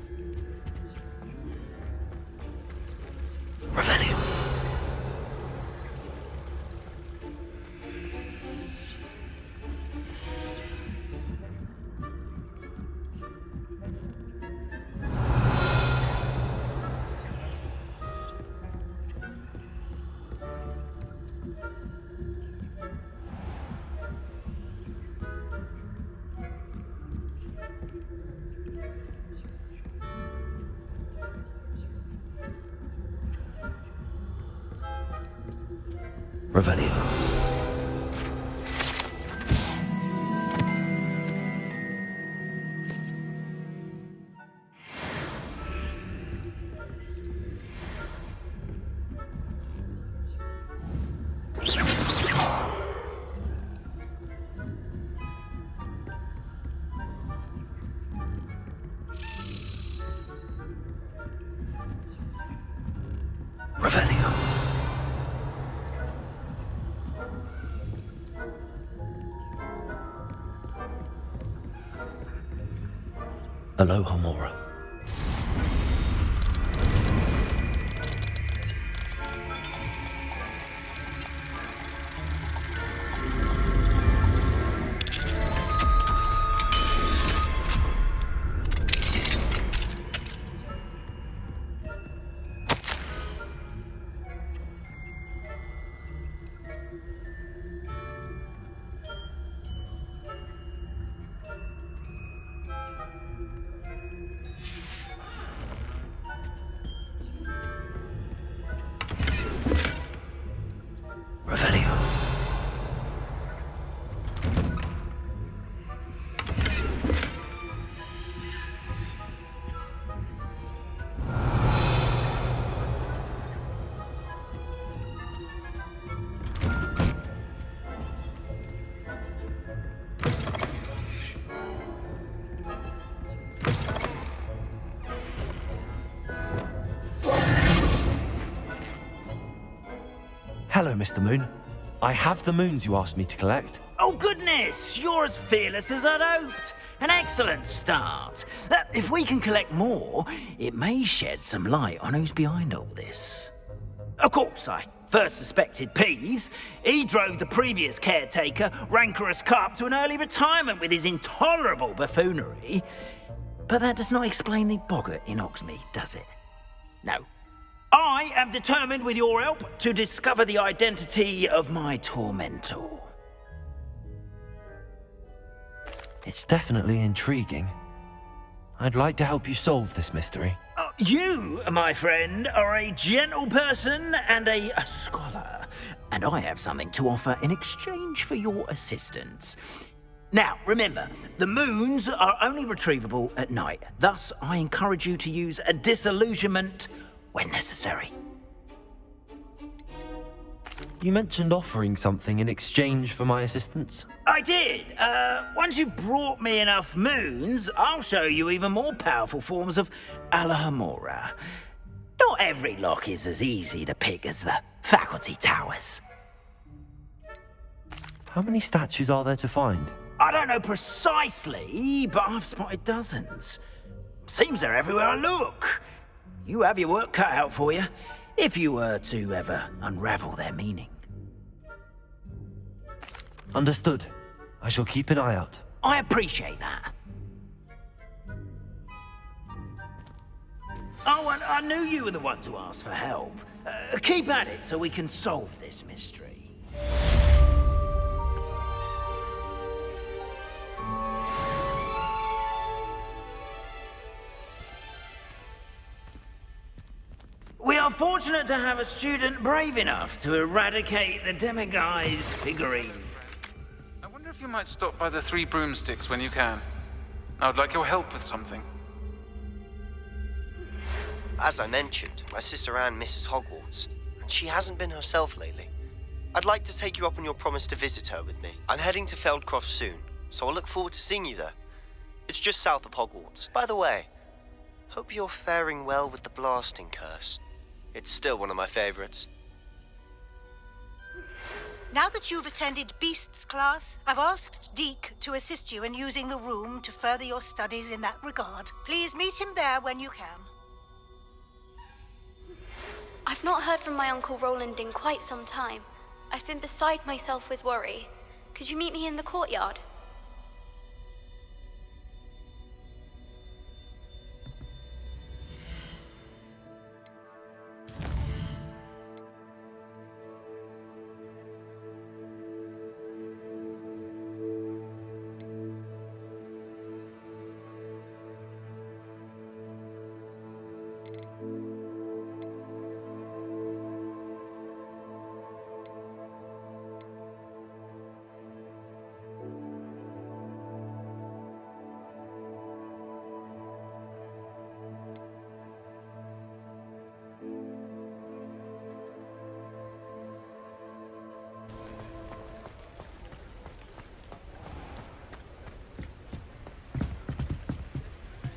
A: Revenue. Revenue. Revenue. Revenue. Hello, Homora. Revenue. Hello, Mr. Moon. I have the moons you asked me to collect.
E: Oh, goodness! You're as fearless as I'd hoped. An excellent start. If we can collect more, it may shed some light on who's behind all this. Of course, I first suspected Peeves. He drove the previous caretaker, Rancorous Carp, to an early retirement with his intolerable buffoonery. But that does not explain the boggart in Hogsmeade, does it? No. I am determined, with your help, to discover the identity of my tormentor.
A: It's definitely intriguing. I'd like to help you solve this mystery.
E: You, my friend, are a gentle person and a scholar, and I have something to offer in exchange for your assistance. Now, remember, the moons are only retrievable at night. Thus, I encourage you to use a disillusionment when necessary.
A: You mentioned offering something in exchange for my assistance?
E: I did. Once you've brought me enough moons, I'll show you even more powerful forms of Alohomora. Not every lock is as easy to pick as the faculty towers.
A: How many statues are there to find?
E: I don't know precisely, but I've spotted dozens. Seems they're everywhere I look. You have your work cut out for you, if you were to ever unravel their meaning.
A: Understood. I shall keep an eye out.
E: I appreciate that. Oh, and I knew you were the one to ask for help. Keep at it so we can solve this mystery. We are fortunate to have a student brave enough to eradicate the demiguise figurine.
C: I wonder if you might stop by the Three Broomsticks when you can. I would like your help with something.
N: As I mentioned, my sister Anne misses Hogwarts, and she hasn't been herself lately. I'd like to take you up on your promise to visit her with me. I'm heading to Feldcroft soon, so I'll look forward to seeing you there. It's just south of Hogwarts. By the way, hope you're faring well with the blasting curse. It's still one of my favorites.
O: Now that you've attended Beasts class, I've asked Deke to assist you in using the room to further your studies in that regard. Please meet him there when you can.
L: I've not heard from my Uncle Roland in quite some time. I've been beside myself with worry. Could you meet me in the courtyard?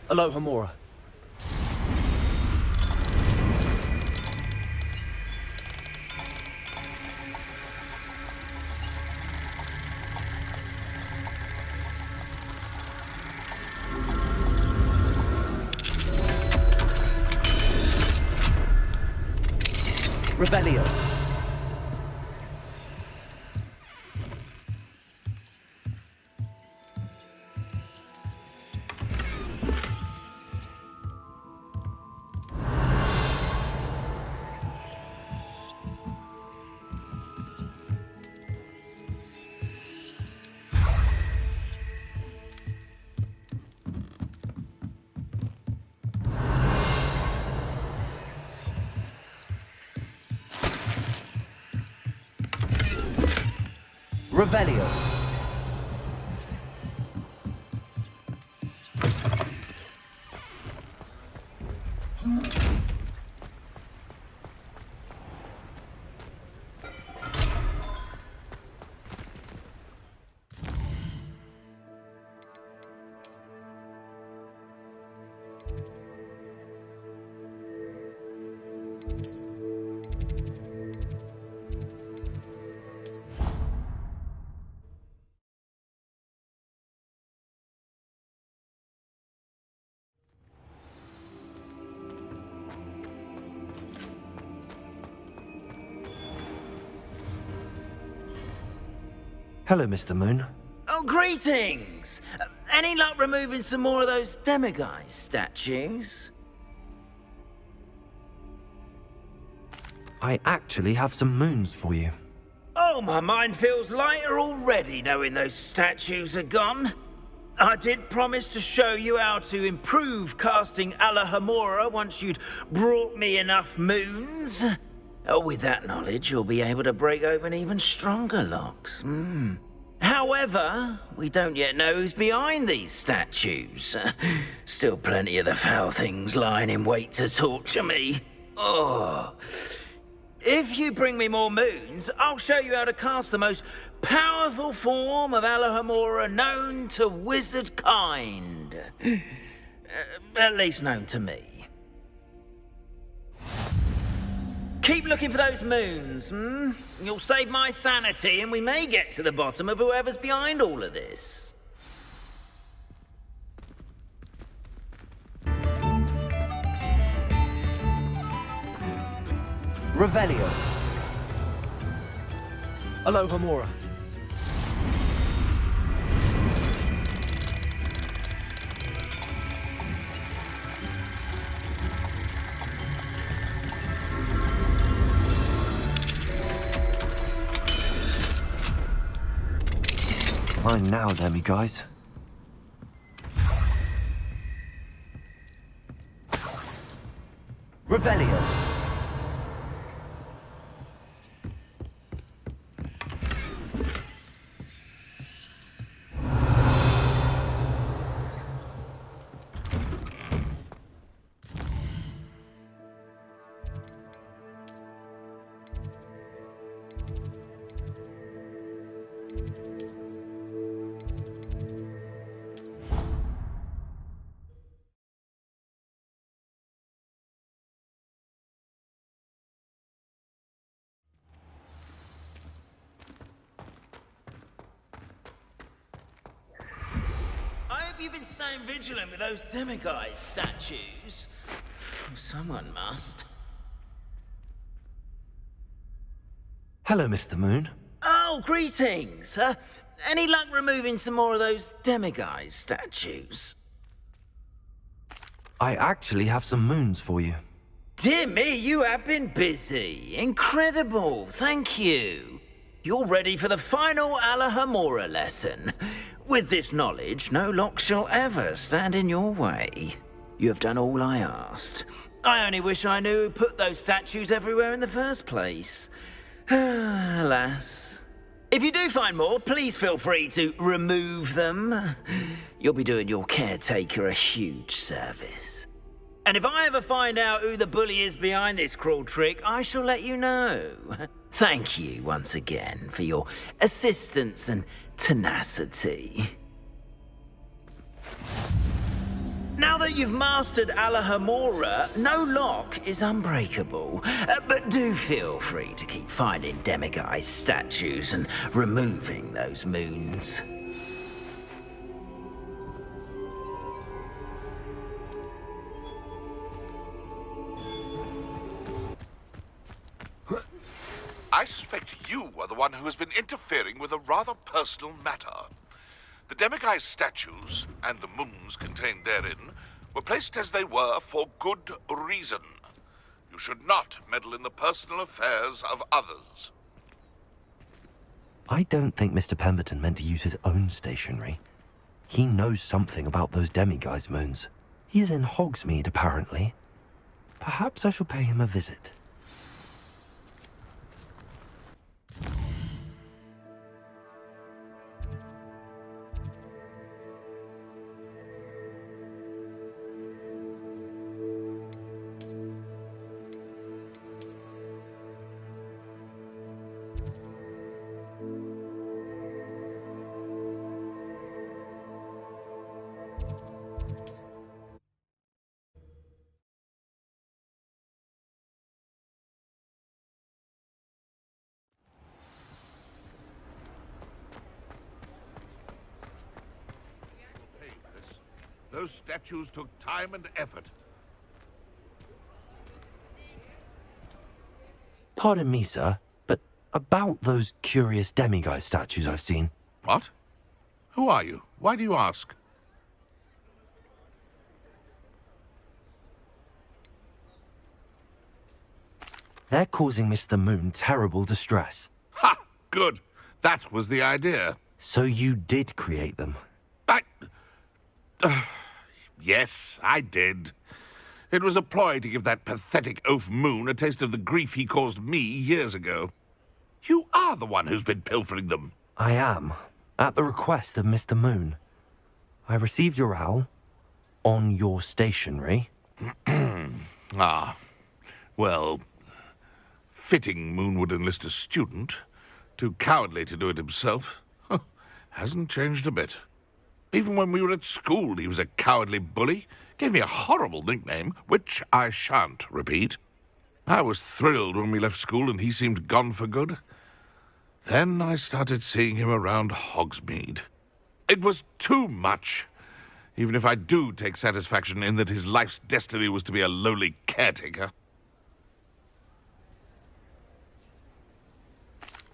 A: Alohomora. Revelio. Revelio. Hello, Mr. Moon.
E: Oh, greetings! Any luck removing some more of those demiguise statues?
A: I actually have some moons for you.
E: Oh, my mind feels lighter already knowing those statues are gone. I did promise to show you how to improve casting Alohomora once you'd brought me enough moons. With that knowledge, you'll be able to break open even stronger locks. However, we don't yet know who's behind these statues. Still plenty of the foul things lying in wait to torture me. Oh. If you bring me more moons, I'll show you how to cast the most powerful form of Alohomora known to wizard kind. At least known to me. Keep looking for those moons, You'll save my sanity and we may get to the bottom of whoever's behind all of this.
P: Revelio. Alohomora.
A: Mine now, demiguise.
P: Revelio.
E: You've been staying vigilant with those demiguise statues. Someone must.
A: Hello, Mr. Moon.
E: Oh, greetings. Any luck removing some more of those demiguise statues?
A: I actually have some moons for you.
E: Dear me, you have been busy. Incredible. Thank you. You're ready for the final Alohomora lesson. With this knowledge, no lock shall ever stand in your way. You have done all I asked. I only wish I knew who put those statues everywhere in the first place. Alas. If you do find more, please feel free to remove them. You'll be doing your caretaker a huge service. And if I ever find out who the bully is behind this cruel trick, I shall let you know. Thank you once again for your assistance and tenacity. Now that you've mastered Alohomora, no lock is unbreakable. But do feel free to keep finding demiguise statues and removing those moons.
F: I suspect you are the one who has been interfering with a rather personal matter. The demiguise statues, and the moons contained therein, were placed as they were for good reason. You should not meddle in the personal affairs of others.
A: I don't think Mr. Pemberton meant to use his own stationery. He knows something about those demiguise moons. He's in Hogsmeade, apparently. Perhaps I shall pay him a visit.
F: Those statues took time and effort.
A: Pardon me, sir, but about those curious demiguise statues I've seen.
F: What? Who are you? Why do you ask?
A: They're causing Mr. Moon terrible distress.
F: Ha! Good. That was the idea.
A: So you did create them?
F: Yes, I did. It was a ploy to give that pathetic oaf Moon a taste of the grief he caused me years ago. You are the one who's been pilfering them.
A: I am, at the request of Mr. Moon. I received your owl on your stationery.
F: Ah, well, fitting Moon would enlist a student. Too cowardly to do it himself. Hasn't changed a bit. Even when we were at school, he was a cowardly bully. Gave me a horrible nickname, which I shan't repeat. I was thrilled when we left school and he seemed gone for good. Then I started seeing him around Hogsmeade. It was too much. Even if I do take satisfaction in that his life's destiny was to be a lowly caretaker.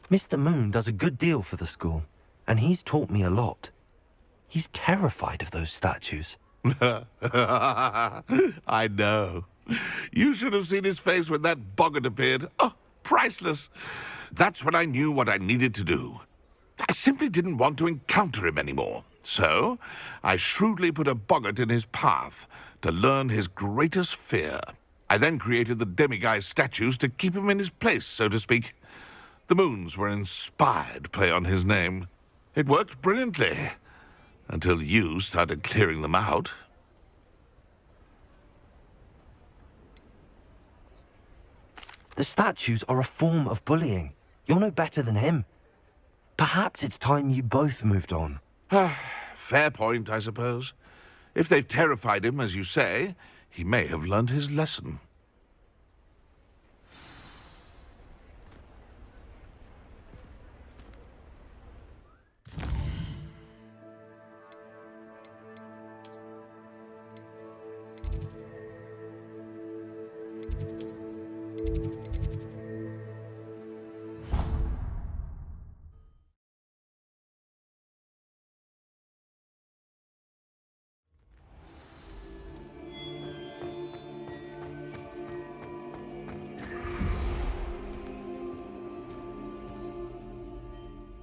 A: Mr. Moon does a good deal for the school, and he's taught me a lot. He's terrified of those statues.
F: I know. You should have seen his face when that boggart appeared. Oh, priceless. That's when I knew what I needed to do. I simply didn't want to encounter him anymore. So, I shrewdly put a boggart in his path to learn his greatest fear. I then created the demiguise statues to keep him in his place, so to speak. The moons were inspired play on his name. It worked brilliantly. Until you started clearing them out.
A: The statues are a form of bullying. You're no better than him. Perhaps it's time you both moved on.
F: Fair point, I suppose. If they've terrified him, as you say, he may have learned his lesson.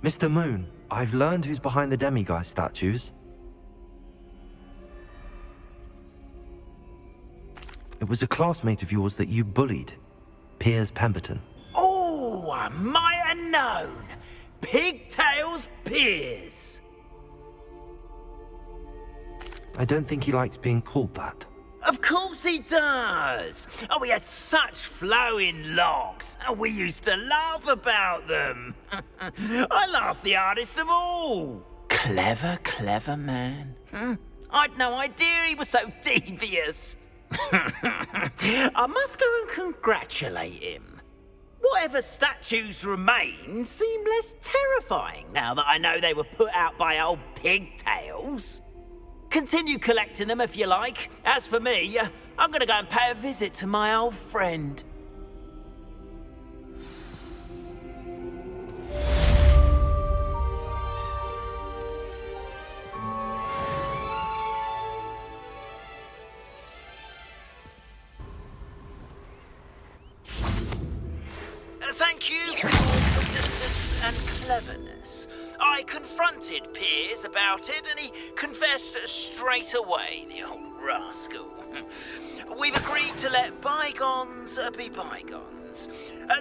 A: Mr. Moon, I've learned who's behind the demiguise statues. It was a classmate of yours that you bullied, Piers Pemberton.
E: Oh, I might have known. Pigtails Piers.
A: I don't think he likes being called that.
E: Of course he does. Oh, we had such flowing locks, and we used to laugh about them. I laughed the hardest of all. Clever, clever man. I'd no idea he was so devious. I must go and congratulate him. Whatever statues remain seem less terrifying now that I know they were put out by old pigtails. Continue collecting them if you like. As for me, I'm gonna go and pay a visit to my old friend. Thank you for your persistence and cleverness. I confronted Piers about it, and he confessed straight away, the old rascal. We've agreed to let bygones be bygones.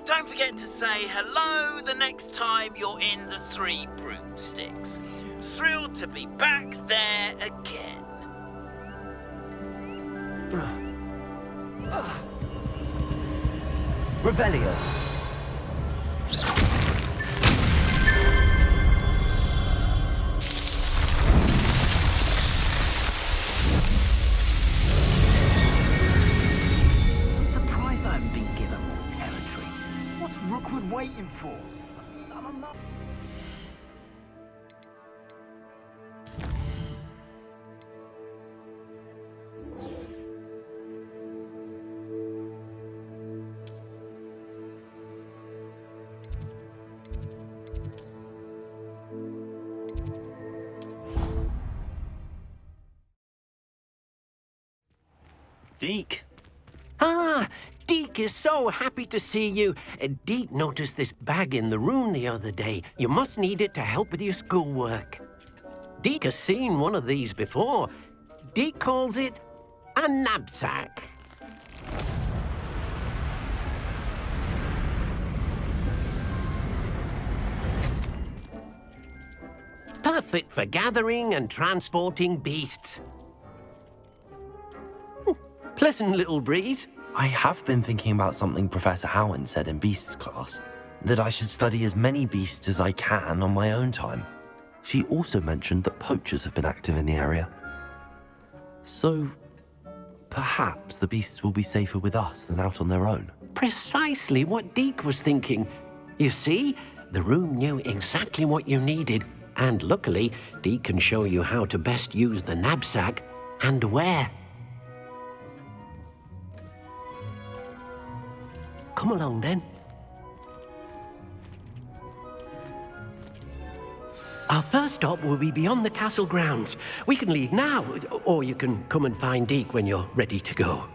E: Don't forget to say hello the next time you're in the Three Broomsticks. Thrilled to be back there again.
P: Revelio.
K: I'm surprised I haven't been given more territory. What's Rookwood waiting for?
E: Deke. Ah, Deke
Q: Deek is so happy to see you. Deek noticed this bag in the room the other day. You must need it to help with your schoolwork. Deek has seen one of these before. Deek calls it a knapsack. Perfect for gathering and transporting beasts. Pleasant little breeze.
A: I have been thinking about something Professor Howin said in Beasts class, that I should study as many beasts as I can on my own time. She also mentioned that poachers have been active in the area. So, perhaps the beasts will be safer with us than out on their own.
Q: Precisely what Deek was thinking. You see, the room knew exactly what you needed, and luckily, Deek can show you how to best use the knapsack and where. Come along, then. Our first stop will be beyond the castle grounds. We can leave now, or you can come and find Deek when you're ready to go.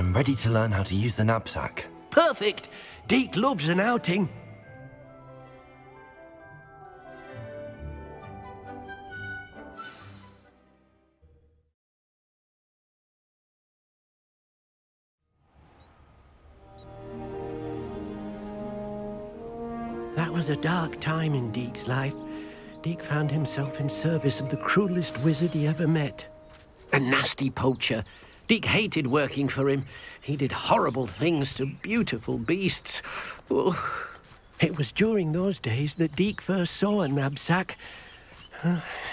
A: I'm ready to learn how to use the knapsack.
Q: Perfect! Deke loves an outing. That was a dark time in Deke's life. Deke found himself in service of the cruelest wizard he ever met. A nasty poacher. Deke hated working for him. He did horrible things to beautiful beasts. Oh. It was during those days that Deke first saw a knapsack.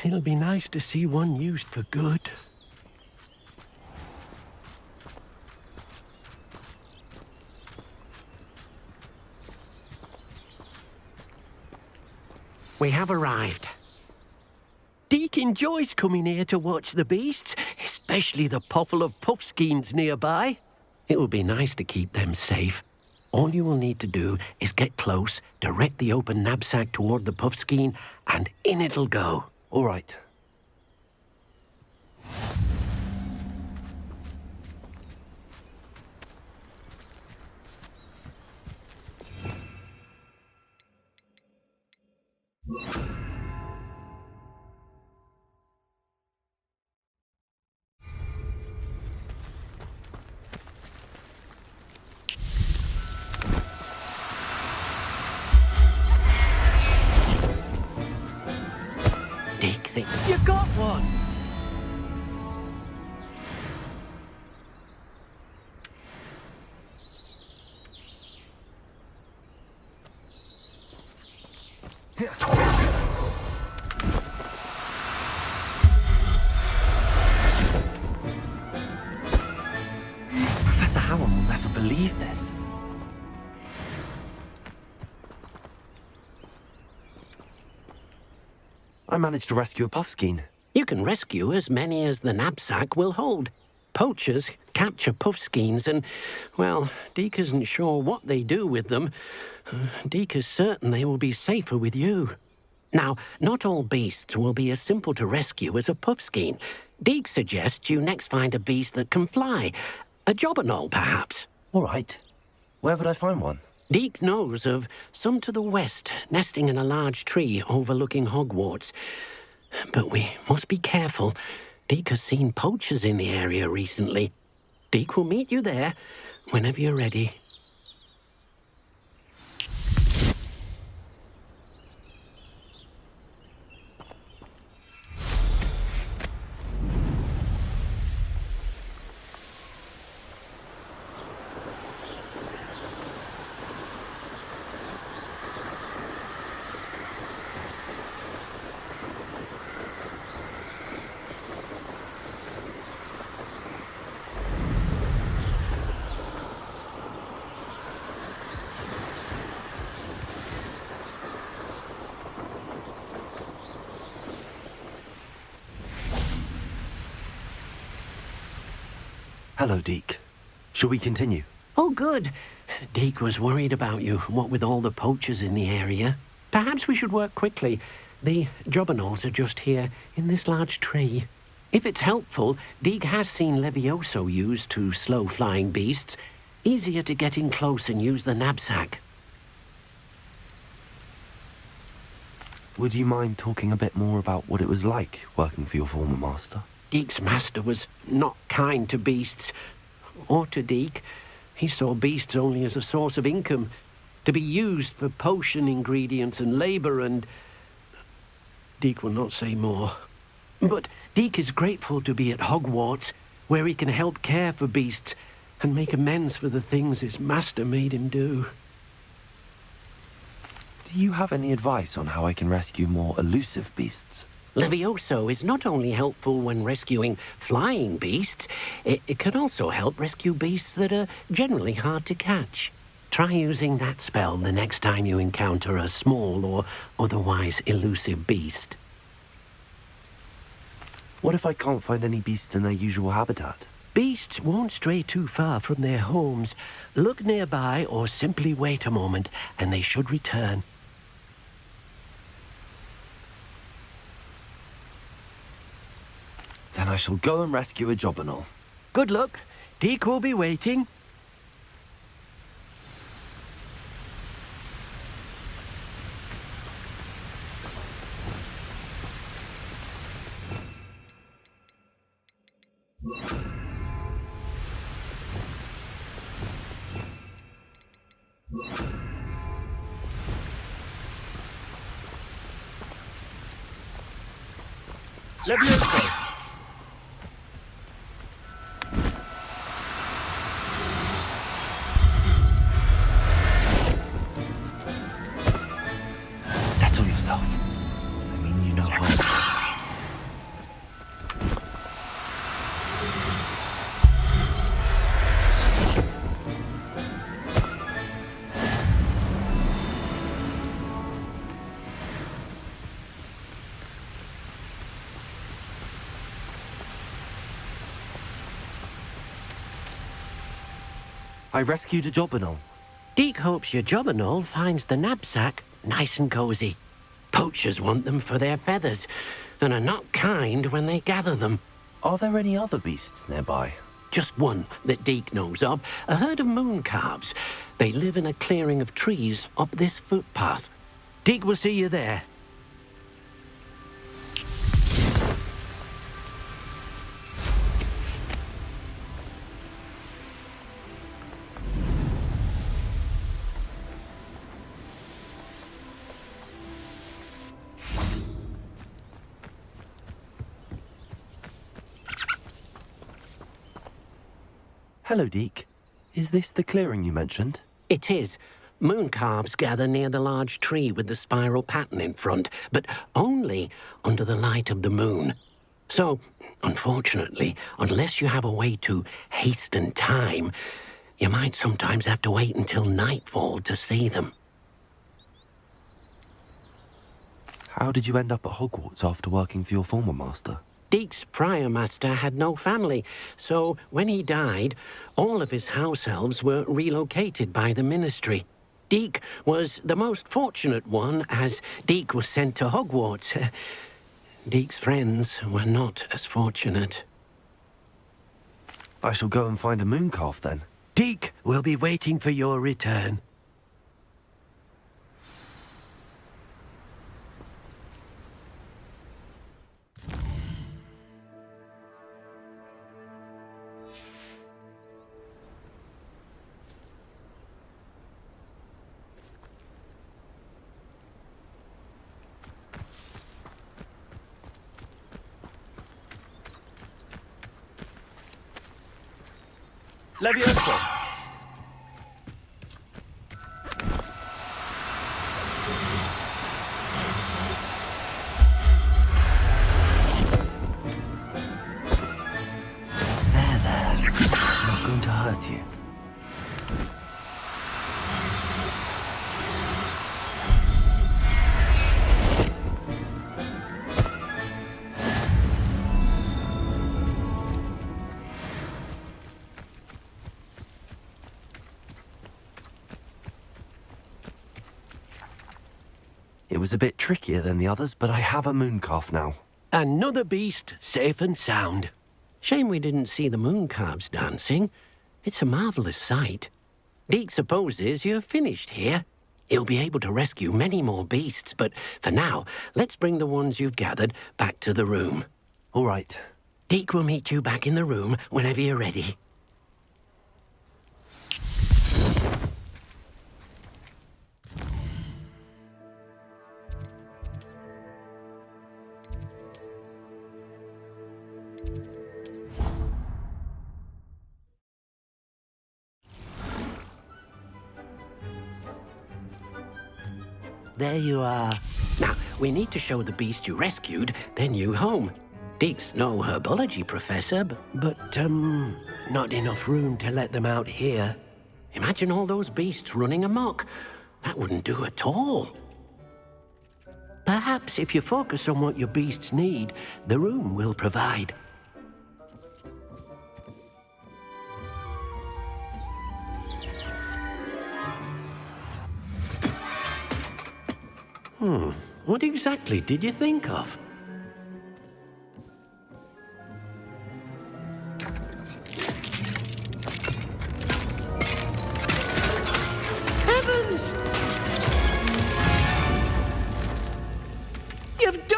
Q: It'll be nice to see one used for good. We have arrived. Deke enjoys coming here to watch the beasts, especially the potful of puffskeins nearby. It will be nice to keep them safe. All you will need to do is get close, direct the open knapsack toward the puffskein, and in it'll go.
A: All right.
Q: Deke thinks you got one.
A: Professor Howard will never believe this. I managed to rescue a puffskein.
Q: You can rescue as many as the knapsack will hold. Poachers capture puffskeins and, well, Deke isn't sure what they do with them. Deke is certain they will be safer with you. Now, not all beasts will be as simple to rescue as a puffskein. Deke suggests you next find a beast that can fly. A jobberknoll, perhaps.
A: All right. Where would I find one?
Q: Deke knows of some to the west, nesting in a large tree overlooking Hogwarts. But we must be careful. Deke has seen poachers in the area recently. Deke will meet you there whenever you're ready.
A: Hello, Deke. Shall we continue?
Q: Oh, good. Deke was worried about you, what with all the poachers in the area. Perhaps we should work quickly. The jobberknolls are just here, in this large tree. If it's helpful, Deke has seen Levioso used to slow flying beasts. Easier to get in close and use the knapsack.
A: Would you mind talking a bit more about what it was like working for your former master?
Q: Deke's master was not kind to beasts, or to Deke. He saw beasts only as a source of income, to be used for potion ingredients and labour and... Deke will not say more. But Deke is grateful to be at Hogwarts, where he can help care for beasts and make amends for the things his master made him do.
A: Do you have any advice on how I can rescue more elusive beasts?
Q: Levioso is not only helpful when rescuing flying beasts, it can also help rescue beasts that are generally hard to catch. Try using that spell the next time you encounter a small or otherwise elusive beast.
A: What if I can't find any beasts in their usual habitat?
Q: Beasts won't stray too far from their homes. Look nearby or simply wait a moment and they should return.
A: Then I shall go and rescue a jobberknoll.
Q: Good luck. Deke will be waiting.
P: Levioso!
A: Settle yourself. I mean, you know how. I rescued a Jobberknoll.
Q: Deke hopes your Jobberknoll finds the knapsack nice and cozy. Poachers want them for their feathers, and are not kind when they gather them.
A: Are there any other beasts nearby?
Q: Just one that Deke knows of, a herd of moon calves. They live in a clearing of trees up this footpath. Deke will see you there.
A: Hello, Deke. Is this the clearing you mentioned?
Q: It is. Moon calves gather near the large tree with the spiral pattern in front, but only under the light of the moon. So, unfortunately, unless you have a way to hasten time, you might sometimes have to wait until nightfall to see them.
A: How did you end up at Hogwarts after working for your former master?
Q: Deke's prior master had no family, so when he died, all of his house elves were relocated by the ministry. Deke was the most fortunate one, as Deke was sent to Hogwarts. Deke's friends were not as fortunate.
A: I shall go and find a mooncalf then.
Q: Deke will be waiting for your return.
P: Levioso!
A: There. Not going to hurt you. It was a bit trickier than the others, but I have a mooncalf now.
Q: Another beast, safe and sound. Shame we didn't see the moon calves dancing. It's a marvellous sight. Deke supposes you're finished here. He'll be able to rescue many more beasts, but for now, let's bring the ones you've gathered back to the room.
A: All right.
Q: Deke will meet you back in the room whenever you're ready. There you are. Now, we need to show the beast you rescued their new home. Deke's no herbology professor, but not enough room to let them out here. Imagine all those beasts running amok. That wouldn't do at all. Perhaps if you focus on what your beasts need, the room will provide. What exactly did you think of?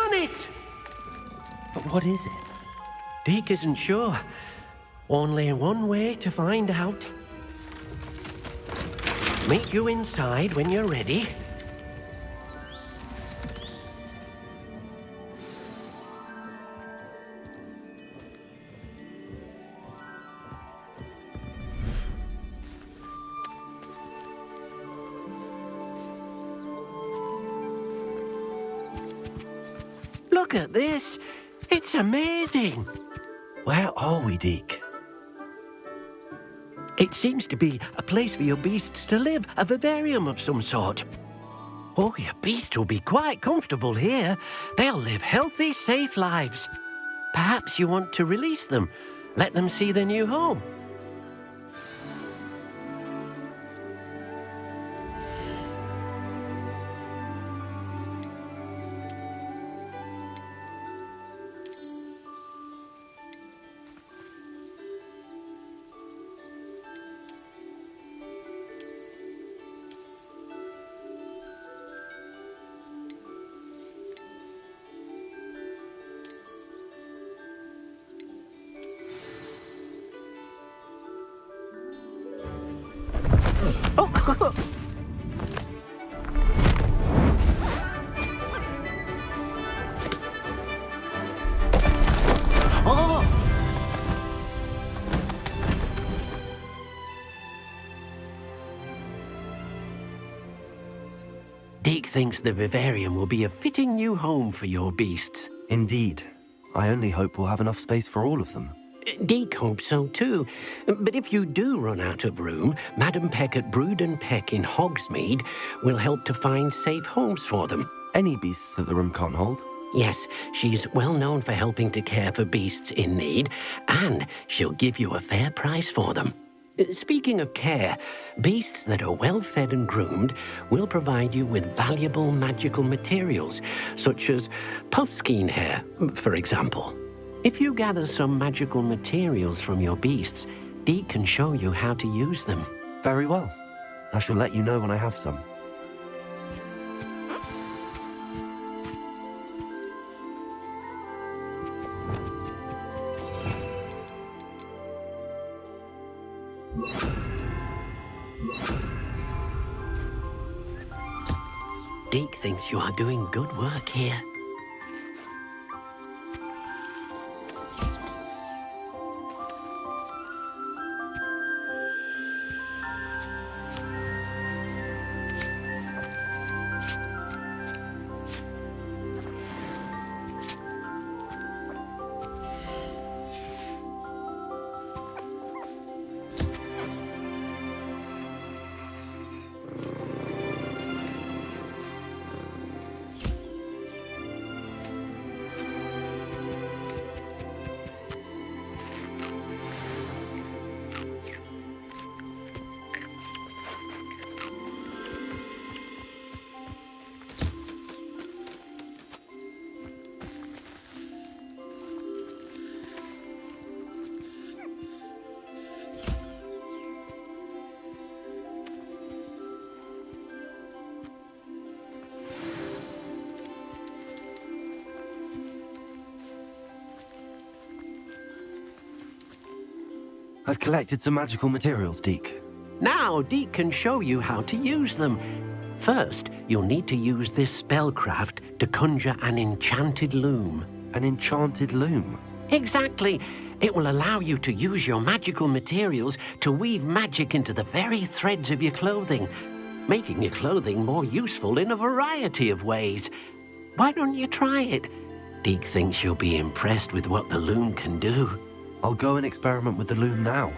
Q: done it!
A: But what is it?
Q: Deke isn't sure. Only one way to find out. Meet you inside when you're ready. Look at this. It's amazing.
A: Where are we, Deke?
Q: It seems to be a place for your beasts to live, a vivarium of some sort. Oh, your beasts will be quite comfortable here. They'll live healthy, safe lives. Perhaps you want to release them, let them see their new home. Deke thinks the vivarium will be a fitting new home for your beasts.
A: Indeed. I only hope we'll have enough space for all of them.
Q: Deke hopes so too. But if you do run out of room, Madam Peck at Brood and Peck in Hogsmeade will help to find safe homes for them.
A: Any beasts that the room can't hold?
Q: Yes, she's well known for helping to care for beasts in need, and she'll give you a fair price for them. Speaking of care, beasts that are well fed and groomed will provide you with valuable magical materials, such as puffskein hair, for example. If you gather some magical materials from your beasts, Deke can show you how to use them.
A: Very well. I shall let you know when I have some.
Q: Deke thinks you are doing good work here.
A: I've collected some magical materials, Deke.
Q: Now Deke can show you how to use them. First, you'll need to use this spellcraft to conjure an enchanted loom.
A: An enchanted loom?
Q: Exactly. It will allow you to use your magical materials to weave magic into the very threads of your clothing, making your clothing more useful in a variety of ways. Why don't you try it? Deke thinks you'll be impressed with what the loom can do.
A: I'll go and experiment with the loom now.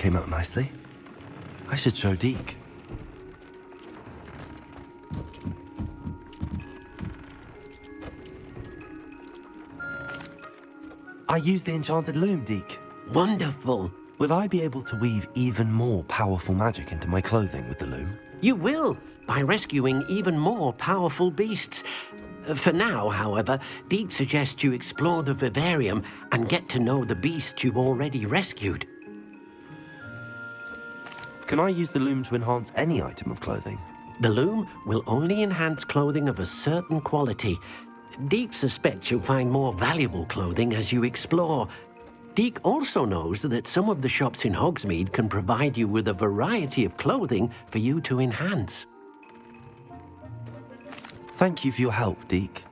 A: came out nicely. I should show Deke. I used the enchanted loom, Deke.
Q: Wonderful.
A: Will I be able to weave even more powerful magic into my clothing with the loom?
Q: You will, by rescuing even more powerful beasts. For now, however, Deke suggests you explore the vivarium and get to know the beasts you've already rescued.
A: Can I use the loom to enhance any item of clothing?
Q: The loom will only enhance clothing of a certain quality. Deke suspects you'll find more valuable clothing as you explore. Deke also knows that some of the shops in Hogsmeade can provide you with a variety of clothing for you to enhance.
A: Thank you for your help, Deke.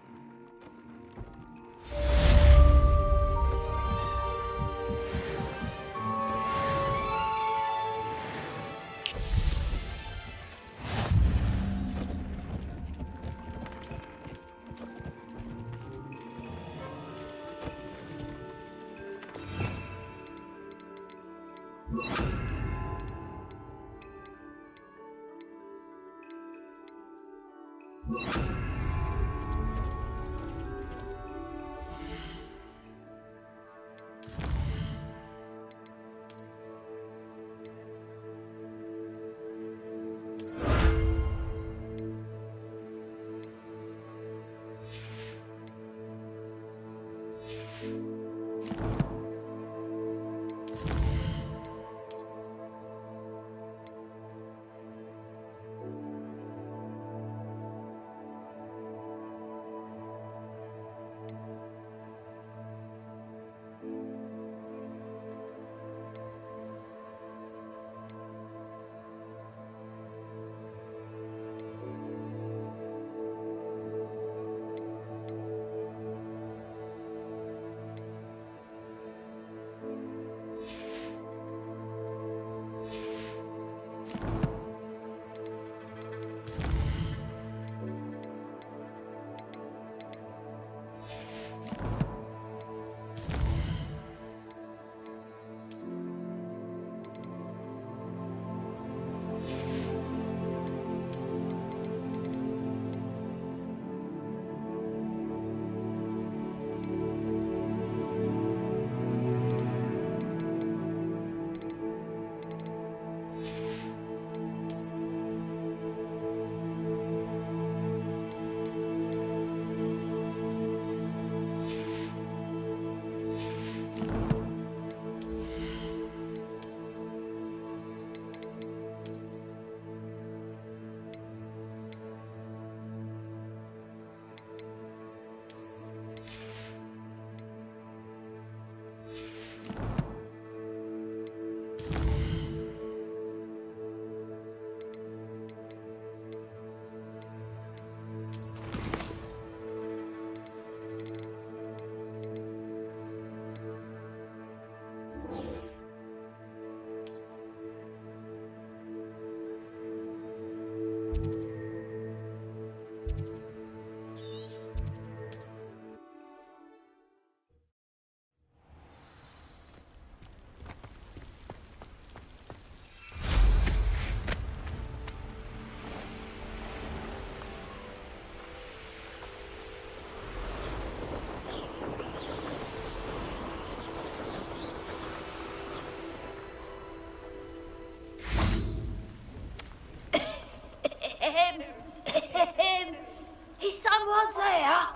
R: Is someone there?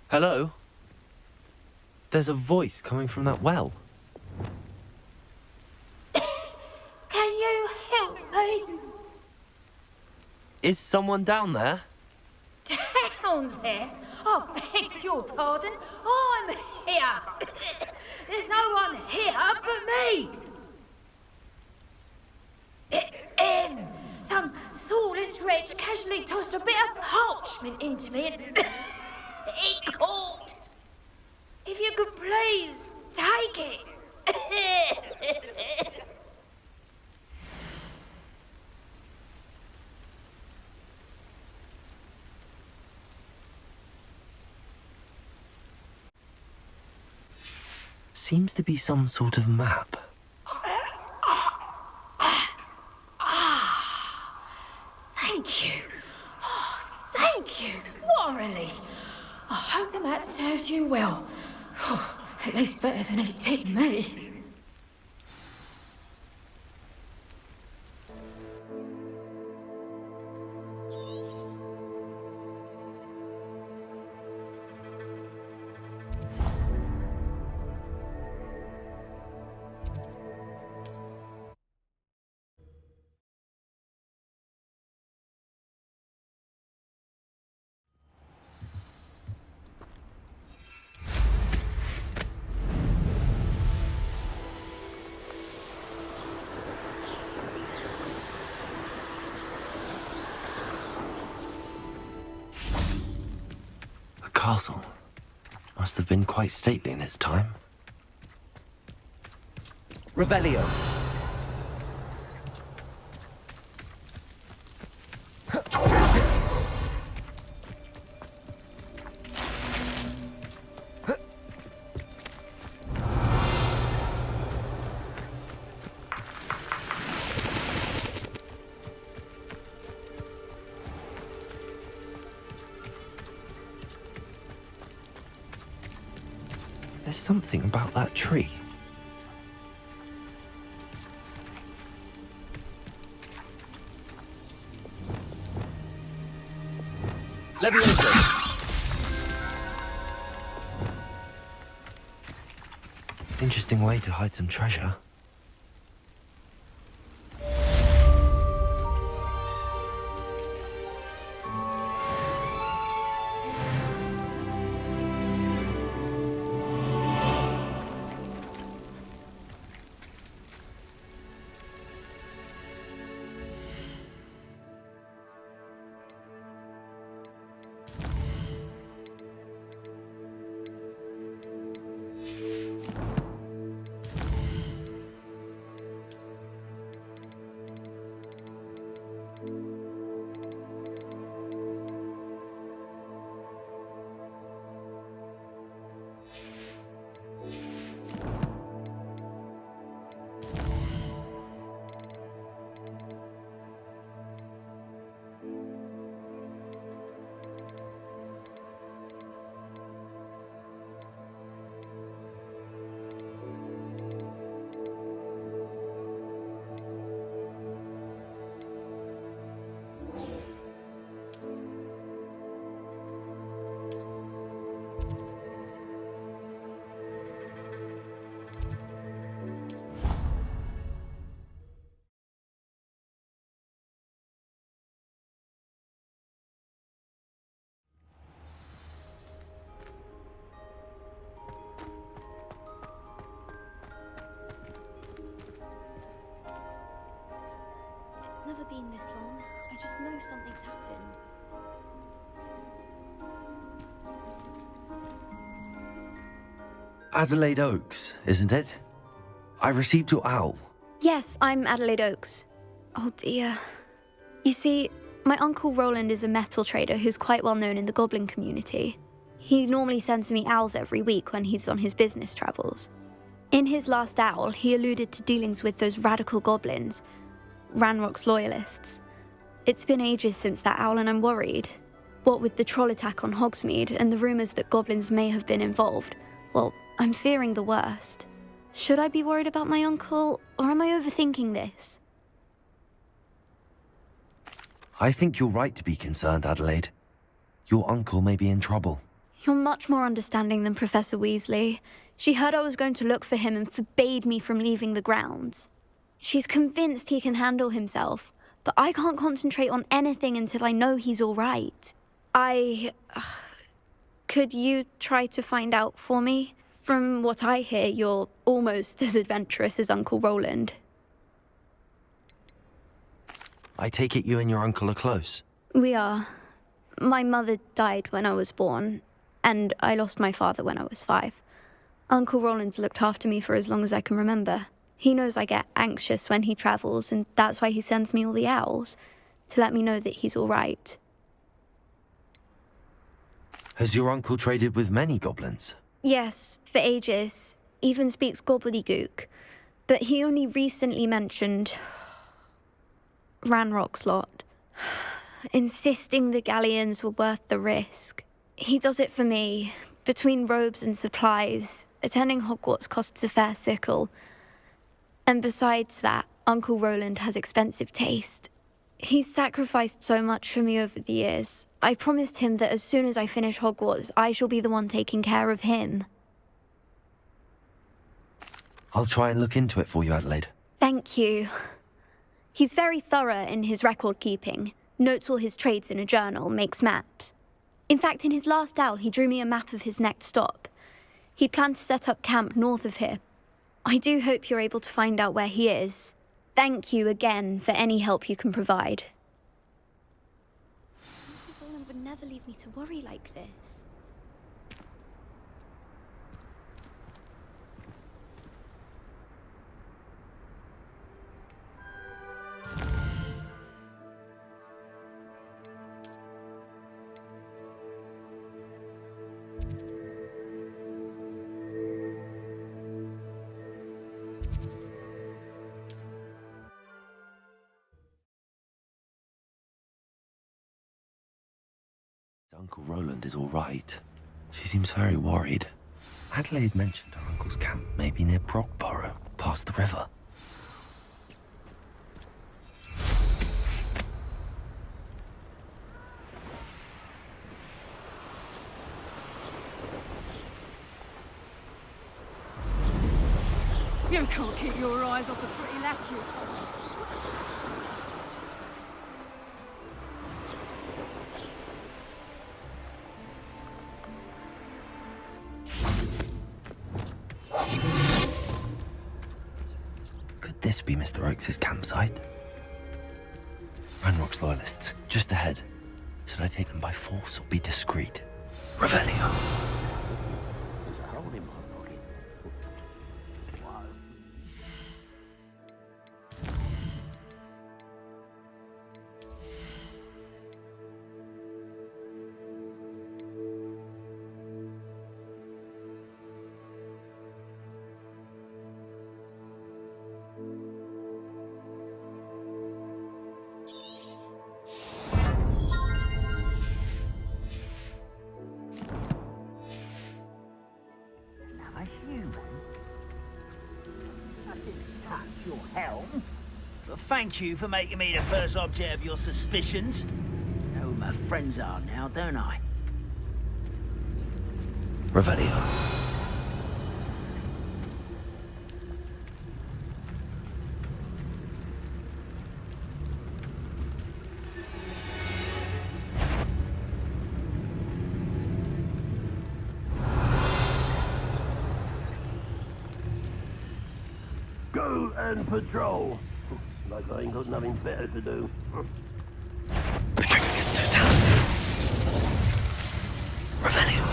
A: Hello? There's a voice coming from that well.
R: Can you help me?
A: Is someone down there?
R: Down there? I beg your pardon. I'm here. There's no one here but me. Some thoughtless wretch casually tossed a bit of parchment into me and it caught. If you could please take it.
A: Seems to be some sort of map.
R: Thank you. Oh, thank you. What a relief. I hope the map serves you well. At least better than it did me.
A: The castle must have been quite stately in its time.
P: Revelio.
A: There's something about that tree.
P: Levioso.
A: Interesting way to hide some treasure.
L: It's never been this long. I just know something's happened.
A: Adelaide Oaks, isn't it? I received your owl.
L: Yes, I'm Adelaide Oaks. Oh dear. You see, my Uncle Roland is a metal trader who's quite well known in the goblin community. He normally sends me owls every week when he's on his business travels. In his last owl, he alluded to dealings with those radical goblins, Ranrock's loyalists. It's been ages since that owl and I'm worried. What with the troll attack on Hogsmeade and the rumours that goblins may have been involved, well, I'm fearing the worst. Should I be worried about my uncle, or am I overthinking this?
A: I think you're right to be concerned, Adelaide. Your uncle may be in trouble.
L: You're much more understanding than Professor Weasley. She heard I was going to look for him and forbade me from leaving the grounds. She's convinced he can handle himself, but I can't concentrate on anything until I know he's all right. Could you try to find out for me? From what I hear, you're almost as adventurous as Uncle Roland.
A: I take it you and your uncle are close.
L: We are. My mother died when I was born, and I lost my father when I was 5. Uncle Roland's looked after me for as long as I can remember. He knows I get anxious when he travels, and that's why he sends me all the owls, to let me know that he's all right.
A: Has your uncle traded with many goblins?
L: Yes, for ages. Even speaks gobbledygook. But he only recently mentioned Ranrock's lot. insisting the galleons were worth the risk. He does it for me. Between robes and supplies, attending Hogwarts costs a fair sickle. And besides that, Uncle Roland has expensive taste. He's sacrificed so much for me over the years. I promised him that as soon as I finish Hogwarts, I shall be the one taking care of him.
A: I'll try and look into it for you, Adelaide.
L: Thank you. He's very thorough in his record keeping, notes all his trades in a journal, makes maps. In fact, in his last owl, he drew me a map of his next stop. He planned to set up camp north of here. I do hope you're able to find out where he is. Thank you again for any help you can provide. Roland would never leave me to worry like this.
A: Uncle Roland is all right. She seems very worried. Adelaide mentioned her uncle's camp may be near Brockborough, past the river.
M: You can't keep your eyes off the pretty lass, you.
A: Could this be Mr. Oakes' campsite? Ranrock's loyalists, just ahead. Should I take them by force or be discreet? Revelio.
E: Thank you for making me the first object of your suspicions. You know who my friends are now, don't I?
A: Revelio.
Q: Go and patrol. Like I ain't got nothing better to do.
A: Patricius Totalis. Revelio.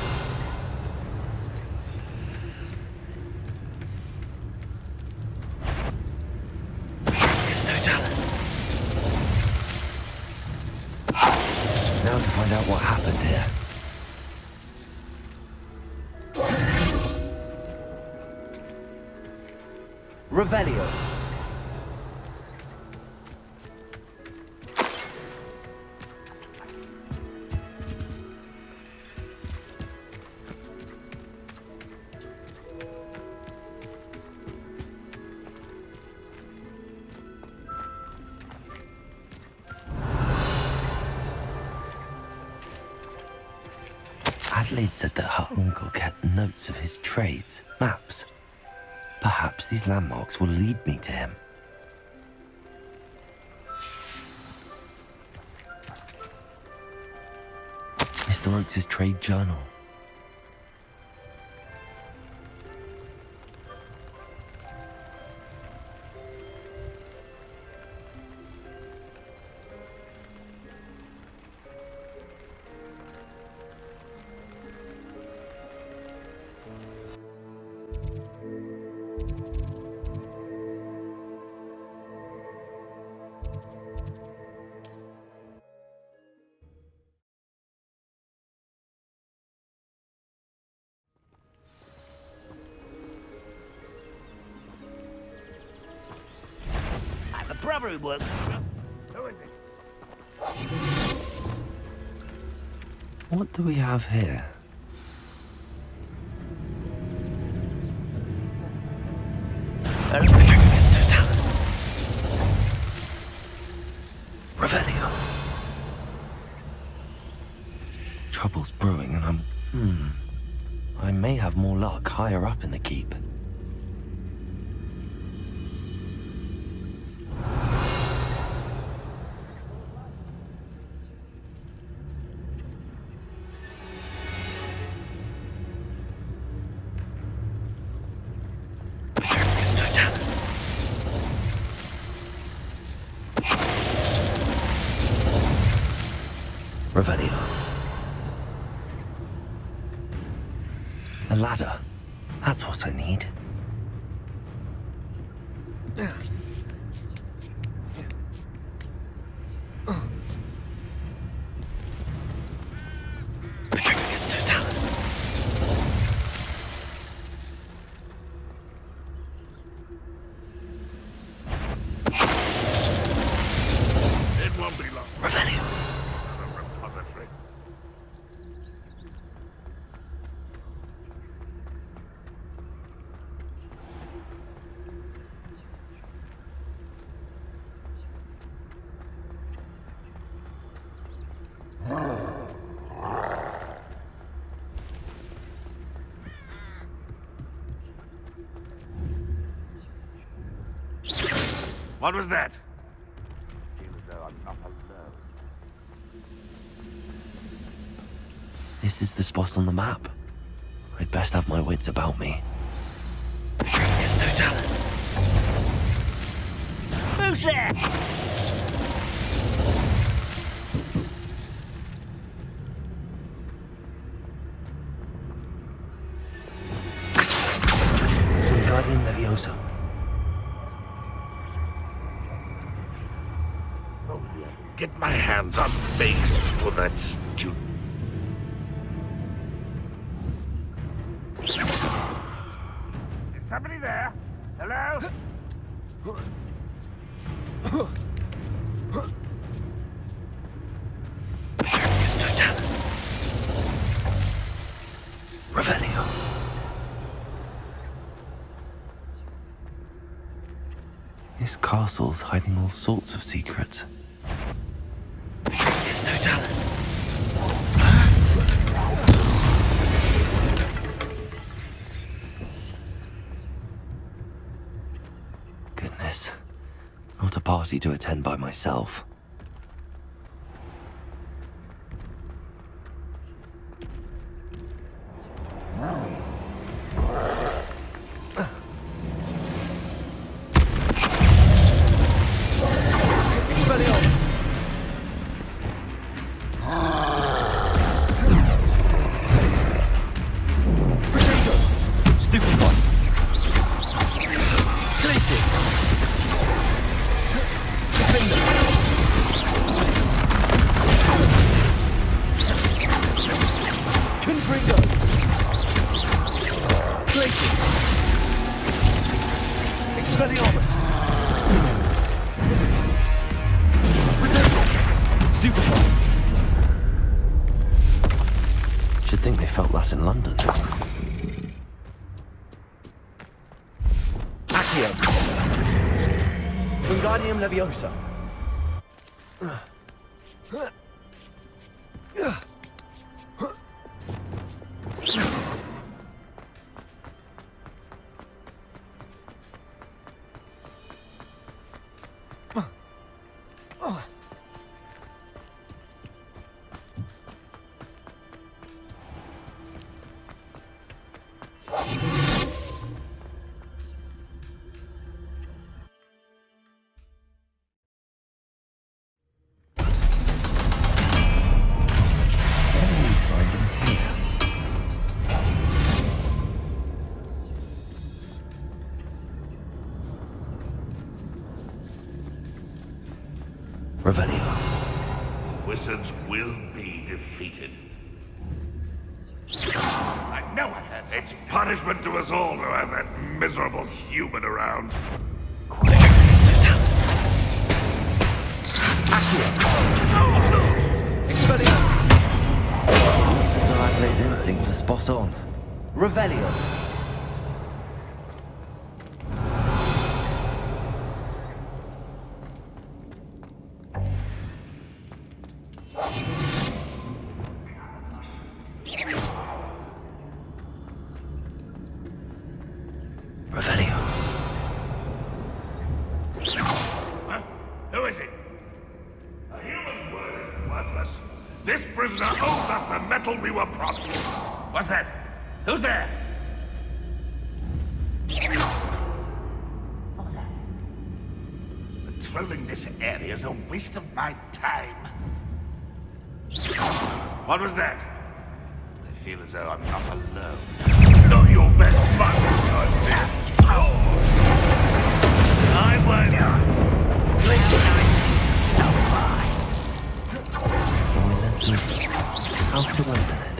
A: Patricius Totalis. Now to find out what happened here.
E: Revelio.
A: Adelaide said that her uncle kept notes of his trades, maps. Perhaps these landmarks will lead me to him. Mr. Oakes' trade journal.
E: I have a brother who works. Who is it?
A: What do we have here? Petrificus totalis. Revelio. Trouble's brewing and I may have more luck higher up in the keep. Petrificus totalis. Revelio. A ladder. That's what I need. Petrificus totalis.
F: It won't be long.
A: Revelio.
F: Repository. What was that?
A: This is the spot on the map. I'd best have my wits about me. Petrificus totalis.
E: Who's there?
A: Guardian Levioso.
F: Get my hands on Fake for that student. Is somebody there? Hello?
A: Petrificus totalis. Revelio. This castle's hiding all sorts of secrets. Petrificus totalis. Goodness. Not a party to attend by myself.
P: Expelliarmus! Protego! Stupefy! Glacis! Defender! Confringo! Glacis! Expelliarmus! Stupefy!
A: Should think they felt that in London.
P: Accio! Wingardium Leviosa!
A: Revelio.
F: Wizards will be defeated. I know I had something. It's punishment to us all to have that miserable human around.
A: Petrificus totalis.
P: Accio! Expelliarmus!
A: Spot on. Revelio. Revelio.
F: Who is it? A human's word is worthless. This prisoner owes us the metal we were promised. What's that? Who's there? What was that? Patrolling this area is a waste of my time. What was that? I feel as though I'm not alone. Not your best month, I won't. Stop by.
A: How to open it?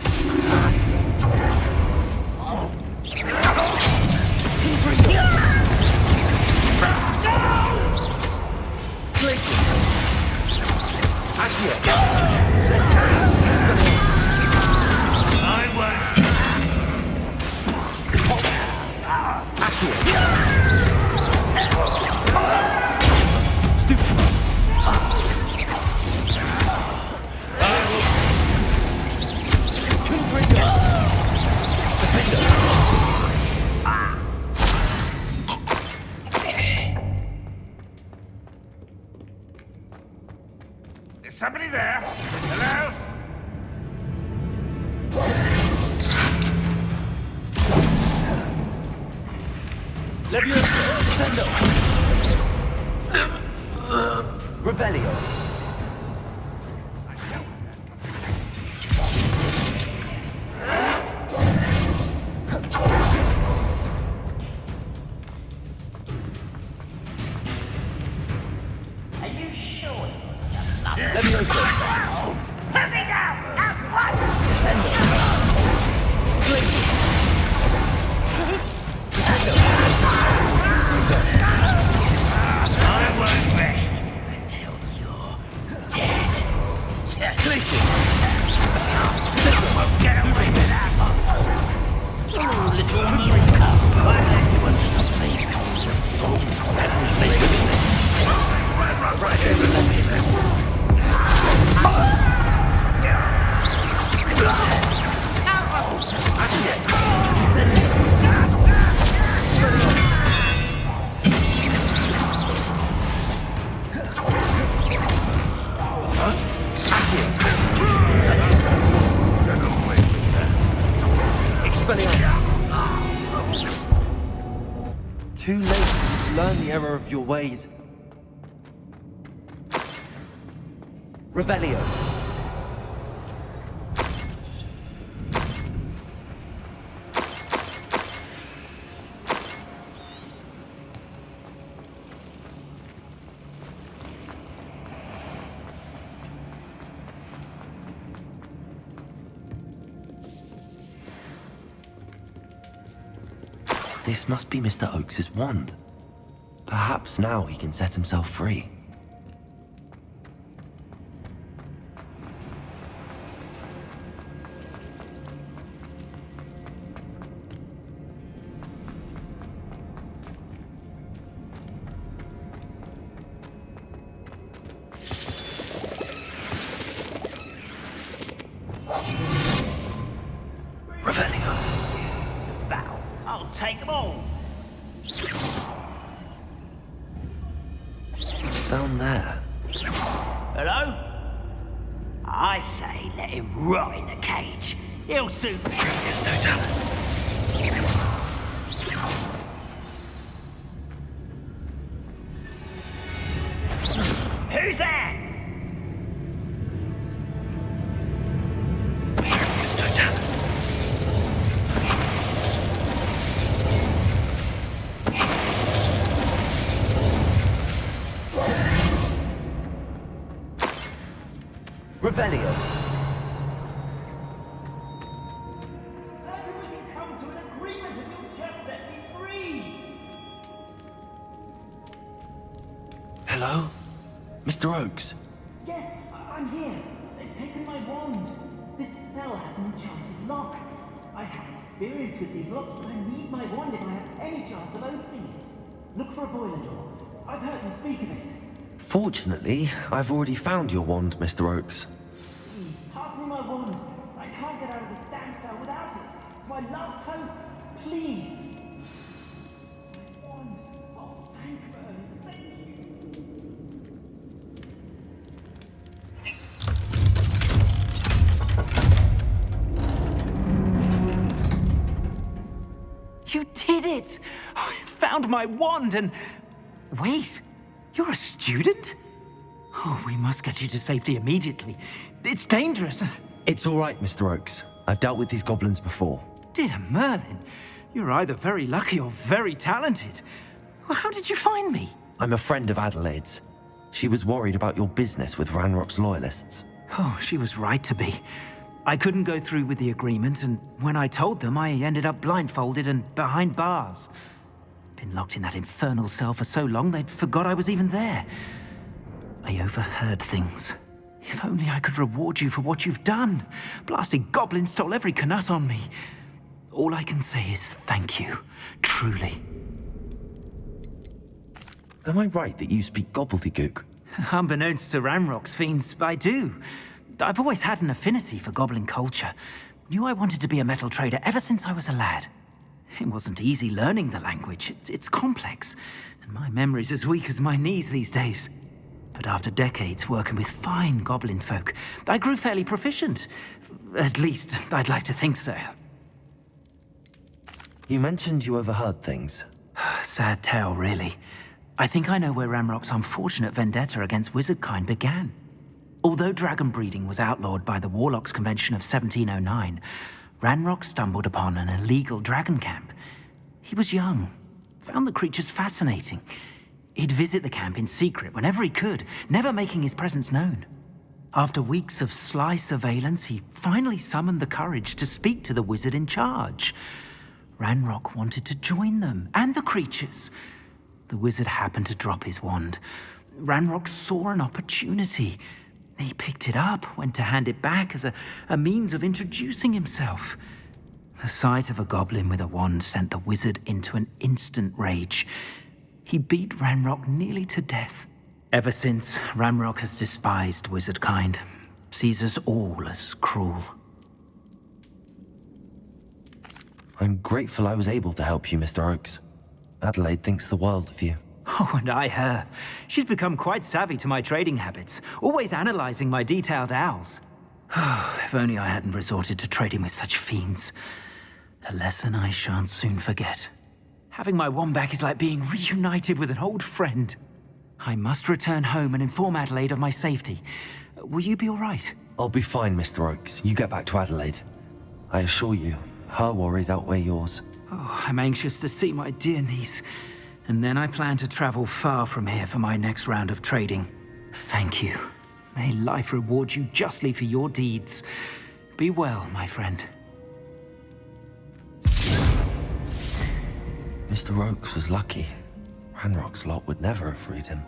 F: Is somebody there? Hello?
P: Leviosa, Sendo. Revelio.
E: Are you sure?
P: Leviosa.
E: Put me down at once!
P: Sendo.
E: I won't rest until you're dead.
P: Places.
E: Won't get away with that. Oh, little Murica. Why don't you won't stop me? That was me. Right here.
A: Too late to learn the error of your ways.
P: Revelio.
A: This must be Mr. Oakes's wand. Perhaps now he can set himself free. Revelio.
E: Battle. I'll take them all.
A: What's down there?
E: Hello? I say let him rot in the cage. He'll soon be.
A: There's no Dallas.
E: Who's that?
A: There's no Dallas.
P: Revelio.
E: Certain we can come to an agreement if you'll just set me free.
A: Hello? Mr. Oakes?
E: Yes, I'm here. They've taken my wand. This cell has an enchanted lock. I
P: I have experience with these locks, but I need my wand if I have any chance of opening it. Look for a boiler door. I've heard them speak of it.
A: Fortunately, I've already found your wand, Mr. Oakes.
P: Please, pass me my wand. I can't get out of this damn cell without it. It's my last hope. Please. My wand. Oh, thank Merlin. Thank you. You did it! I found my wand and... Wait, you're a student? Oh, we must get you to safety immediately. It's dangerous.
A: It's all right, Mr. Oakes. I've dealt with these goblins before.
E: Dear Merlin, you're either very lucky or very talented. Well, how did you find me?
A: I'm a friend of Adelaide's. She was worried about your business with Ranrock's loyalists.
E: Oh, she was right to be. I couldn't go through with the agreement, and when I told them, I ended up blindfolded and behind bars. Been locked in that infernal cell for so long, they'd forgot I was even there. I overheard things. If only I could reward you for what you've done. Blasted goblin stole every Knut on me. All I can say is thank you, truly.
A: Am I right that you speak gobbledygook?
E: Unbeknownst to Ranrock's fiends, I do. I've always had an affinity for goblin culture. Knew I wanted to be a metal trader ever since I was a lad. It wasn't easy learning the language. It's complex, and my memory's as weak as my knees these days. But after decades working with fine goblin folk, I grew fairly proficient. At least, I'd like to think so.
A: You mentioned you overheard things.
E: Sad tale, really. I think I know where Ranrock's unfortunate vendetta against wizardkind began. Although dragon breeding was outlawed by the Warlocks Convention of 1709, Ranrock stumbled upon an illegal dragon camp. He was young, found the creatures fascinating. He'd visit the camp in secret whenever he could, never making his presence known. After weeks of sly surveillance, he finally summoned the courage to speak to the wizard in charge. Ranrock wanted to join them, and the creatures. The wizard happened to drop his wand. Ranrock saw an opportunity. He picked it up, went to hand it back as a means of introducing himself. The sight of a goblin with a wand sent the wizard into an instant rage. He beat Ranrock nearly to death. Ever since, Ranrock has despised wizardkind, sees us all as cruel.
A: I'm grateful I was able to help you, Mr. Oakes. Adelaide thinks the world of you.
E: Oh, and I her. She's become quite savvy to my trading habits, always analyzing my detailed owls. If only I hadn't resorted to trading with such fiends. A lesson I shan't soon forget. Having my wand back is like being reunited with an old friend. I must return home and inform Adelaide of my safety. Will you be all right?
A: I'll be fine, Mr. Oakes. You get back to Adelaide. I assure you, her worries outweigh yours.
E: Oh, I'm anxious to see my dear niece. And then I plan to travel far from here for my next round of trading. Thank you. May life reward you justly for your deeds. Be well, my friend.
A: Mr. Oakes was lucky. Ranrock's lot would never have freed him.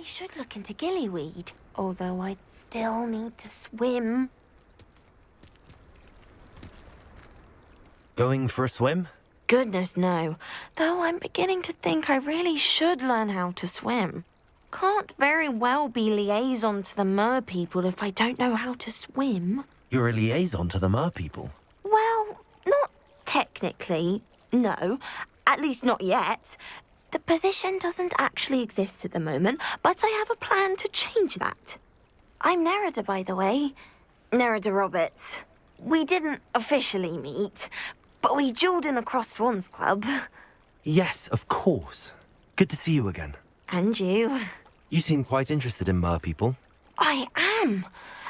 S: really should look into gillyweed, although I'd still need to swim.
A: Going for a swim?
S: Goodness, no. Though I'm beginning to think I really should learn how to swim. Can't very well be liaison to the mer people if I don't know how to swim.
A: You're a liaison to the mer people.
S: Well, not technically, no. At least not yet. The position doesn't actually exist at the moment, but I have a plan to change that. I'm Nerida, by the way. Nerida Roberts. We didn't officially meet, but we duelled in the Crossed Swans Club.
A: Yes, of course. Good to see you again.
S: And you.
A: You seem quite interested in mer people.
S: I am.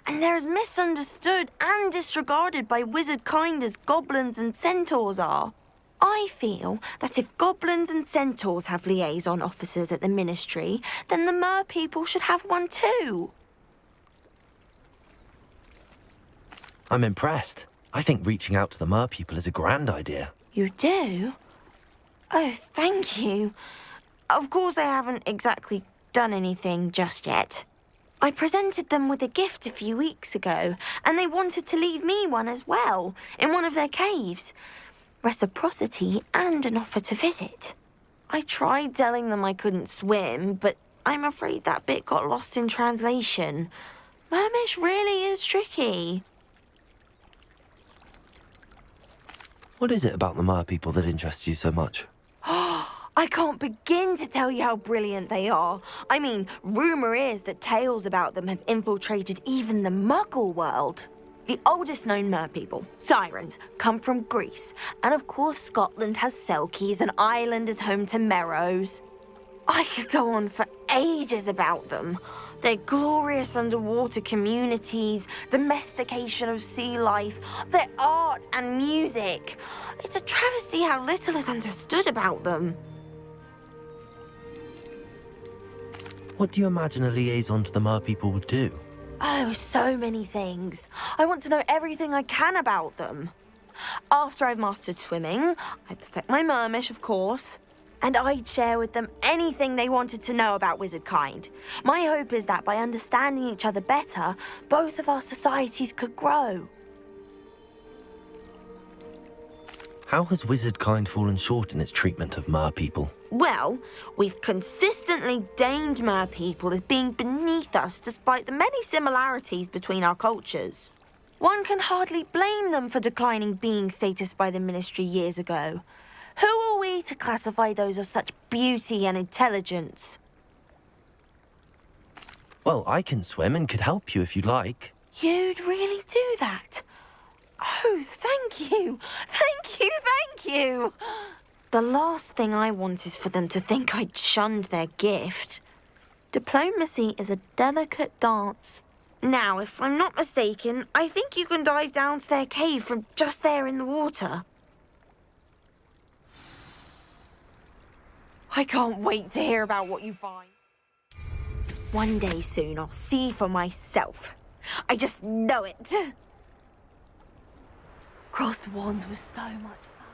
S: And they're as misunderstood and disregarded by wizard kind as goblins and centaurs are. I feel that if goblins and centaurs have liaison officers at the Ministry, then the mer people should have one too.
A: I'm impressed. I think reaching out to the mer people is a grand idea.
S: You do? Oh, thank you. Of course I haven't exactly done anything just yet. I presented them with a gift a few weeks ago, and they wanted to leave me one as well, in one of their caves. Reciprocity and an offer to visit. I tried telling them I couldn't swim, but I'm afraid that bit got lost in translation. Mermish really is tricky.
A: What is it about the mer people that interests you so much?
S: I can't begin to tell you how brilliant they are. I mean, rumour is that tales about them have infiltrated even the Muggle world. The oldest known mer people, sirens, come from Greece. And of course Scotland has Selkies and Ireland is home to Merrows. I could go on for ages about them. Their glorious underwater communities, domestication of sea life, their art and music. It's a travesty how little is understood about them.
A: What do you imagine a liaison to the mer people would do?
S: Oh, so many things. I want to know everything I can about them. After I've mastered swimming, I perfect my mermish, of course, and I'd share with them anything they wanted to know about wizard kind. My hope is that by understanding each other better, both of our societies could grow.
A: How has wizard kind fallen short in its treatment of mer people?
S: Well, we've consistently deigned mer people as being beneath us despite the many similarities between our cultures. One can hardly blame them for declining being status by the Ministry years ago. Who are we to classify those of such beauty and intelligence?
A: Well, I can swim and could help you if you'd like.
S: You'd really do that? Oh, thank you! Thank you, thank you! The last thing I want is for them to think I'd shunned their gift. Diplomacy is a delicate dance. Now, if I'm not mistaken, I think you can dive down to their cave from just there in the water. I can't wait to hear about what you find. One day soon, I'll see for myself. I just know it. Crossed Wands was so much fun.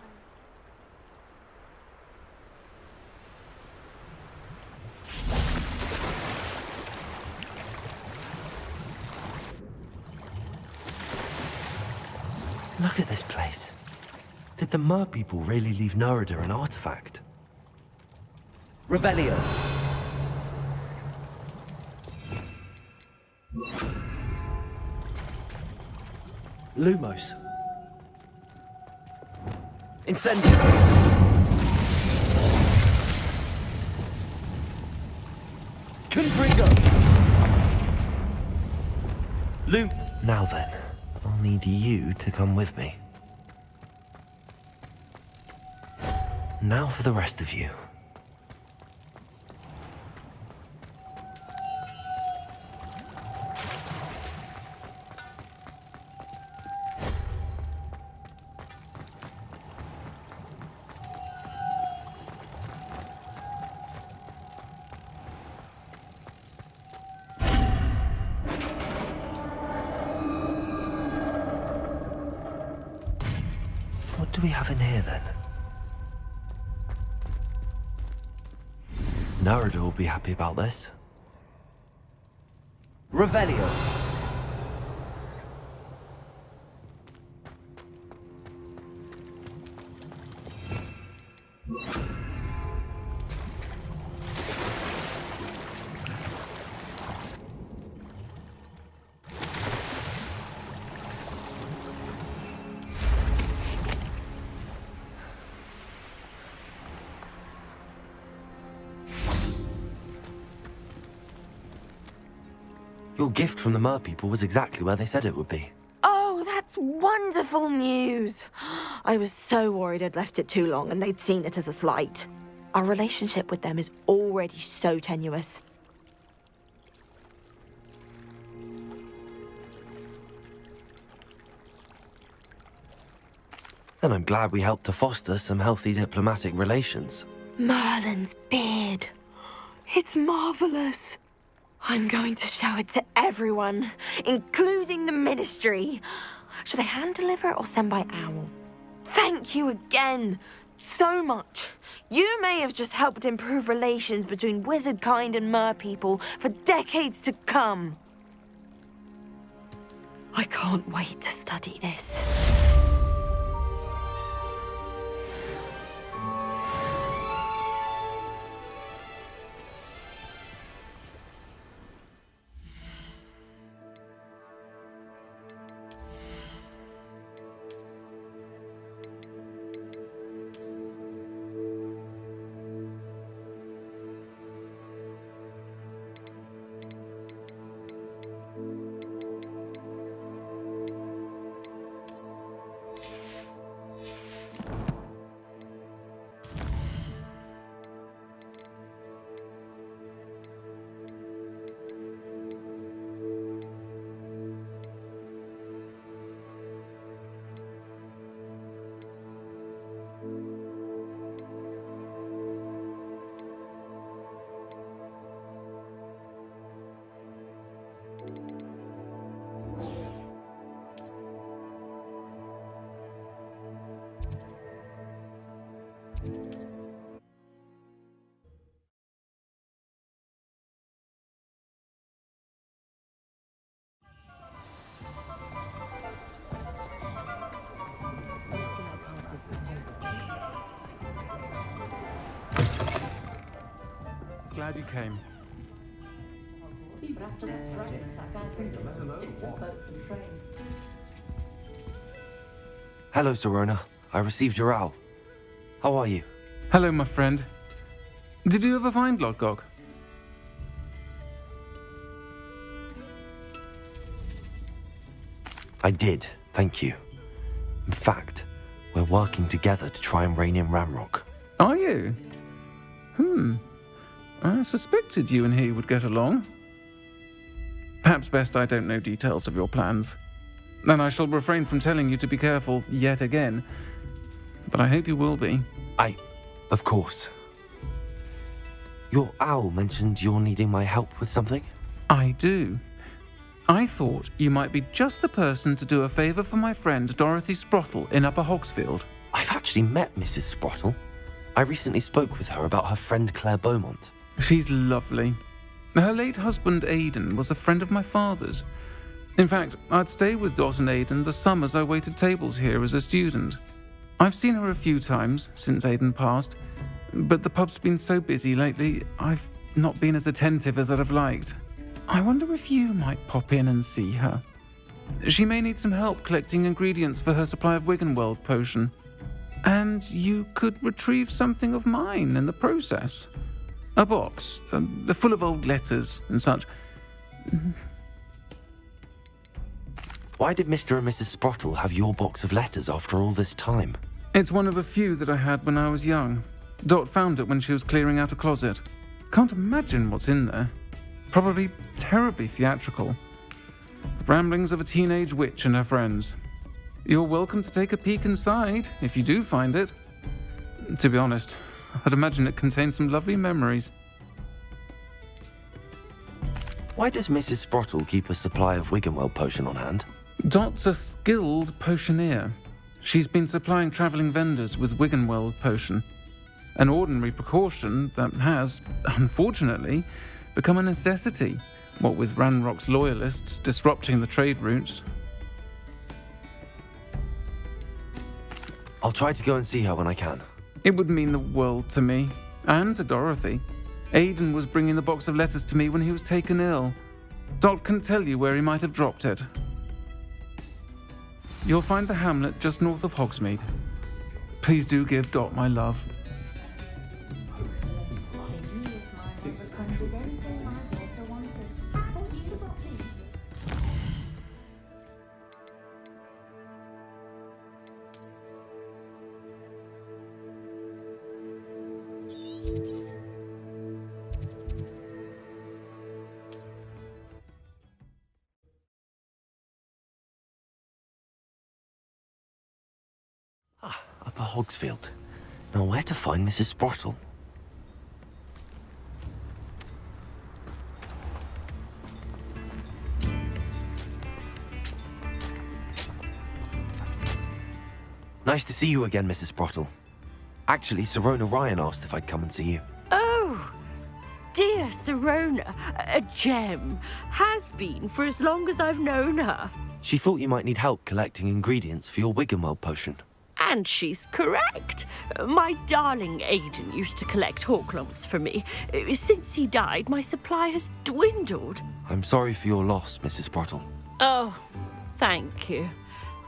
A: Look at this place. Did the mer people really leave Nerida an artifact?
T: Revelio.
A: Lumos.
T: Incendio. Confringo.
A: Lum. Now then, I'll need you to come with me. Now for the rest of you. What do we have in here, then? Nerida will be happy about this. Revelio. Your gift from the Mer people was exactly where they said it would be.
S: Oh, that's wonderful news. I was so worried I'd left it too long and they'd seen it as a slight. Our relationship with them is already so tenuous.
A: Then I'm glad we helped to foster some healthy diplomatic relations.
S: Merlin's beard. It's marvelous. I'm going to show it to everyone, including the Ministry. Should I hand deliver it or send by owl? Thank you again, so much. You may have just helped improve relations between wizard kind and mer people for decades to come. I can't wait to study this.
C: Glad you came.
A: Hello, Serona. I received your owl. How are you?
C: Hello, my friend. Did you ever find Lodgok?
A: I did, thank you. In fact, we're working together to try and rein in Ramrock.
C: Are you? I suspected you and he would get along. Perhaps best I don't know details of your plans. And I shall refrain from telling you to be careful yet again. But I hope you will be.
A: Of course. Your owl mentioned you're needing my help with something?
C: I do. I thought you might be just the person to do a favour for my friend Dorothy Sprottle in Upper Hogsfield.
A: I've actually met Mrs. Sprottle. I recently spoke with her about her friend Claire Beaumont.
C: She's lovely. Her late husband Aidan was a friend of my father's. In fact, I'd stayed with Dot and Aidan the summers I waited tables here as a student. I've seen her a few times since Aidan passed, but the pub's been so busy lately, I've not been as attentive as I'd have liked. I wonder if you might pop in and see her. She may need some help collecting ingredients for her supply of Wiggenweld potion. And you could retrieve something of mine in the process. A box, full of old letters and such.
A: Why did Mr. and Mrs. Sprottle have your box of letters after all this time?
C: It's one of a few that I had when I was young. Dot found it when she was clearing out a closet. Can't imagine what's in there. Probably terribly theatrical. The ramblings of a teenage witch and her friends. You're welcome to take a peek inside, if you do find it. To be honest, I'd imagine it contains some lovely memories.
A: Why does Mrs. Sprottle keep a supply of Wiggenweld potion on hand?
C: Dot's a skilled potioneer. She's been supplying travelling vendors with Wiggenweld potion. An ordinary precaution that has, unfortunately, become a necessity What with Ranrock's loyalists disrupting the trade routes.
A: I'll try to go and see her when I can.
C: It would mean the world to me, and to Dorothy. Aiden was bringing the box of letters to me when he was taken ill. Dot can tell you where he might have dropped it. You'll find the hamlet just north of Hogsmeade. Please do give Dot my love.
A: Upper Hogsfield. Now where to find Mrs. Sprottle? Nice to see you again, Mrs. Sprottle. Actually, Sirona Ryan asked if I'd come and see you.
T: Oh, dear Sirona, a gem. Has been for as long as I've known her.
A: She thought you might need help collecting ingredients for your Wiggenweld potion.
T: And she's correct. My darling Aiden used to collect Horklumps for me. Since he died, my supply has dwindled.
A: I'm sorry for your loss, Mrs. Sprottle.
T: Oh, thank you.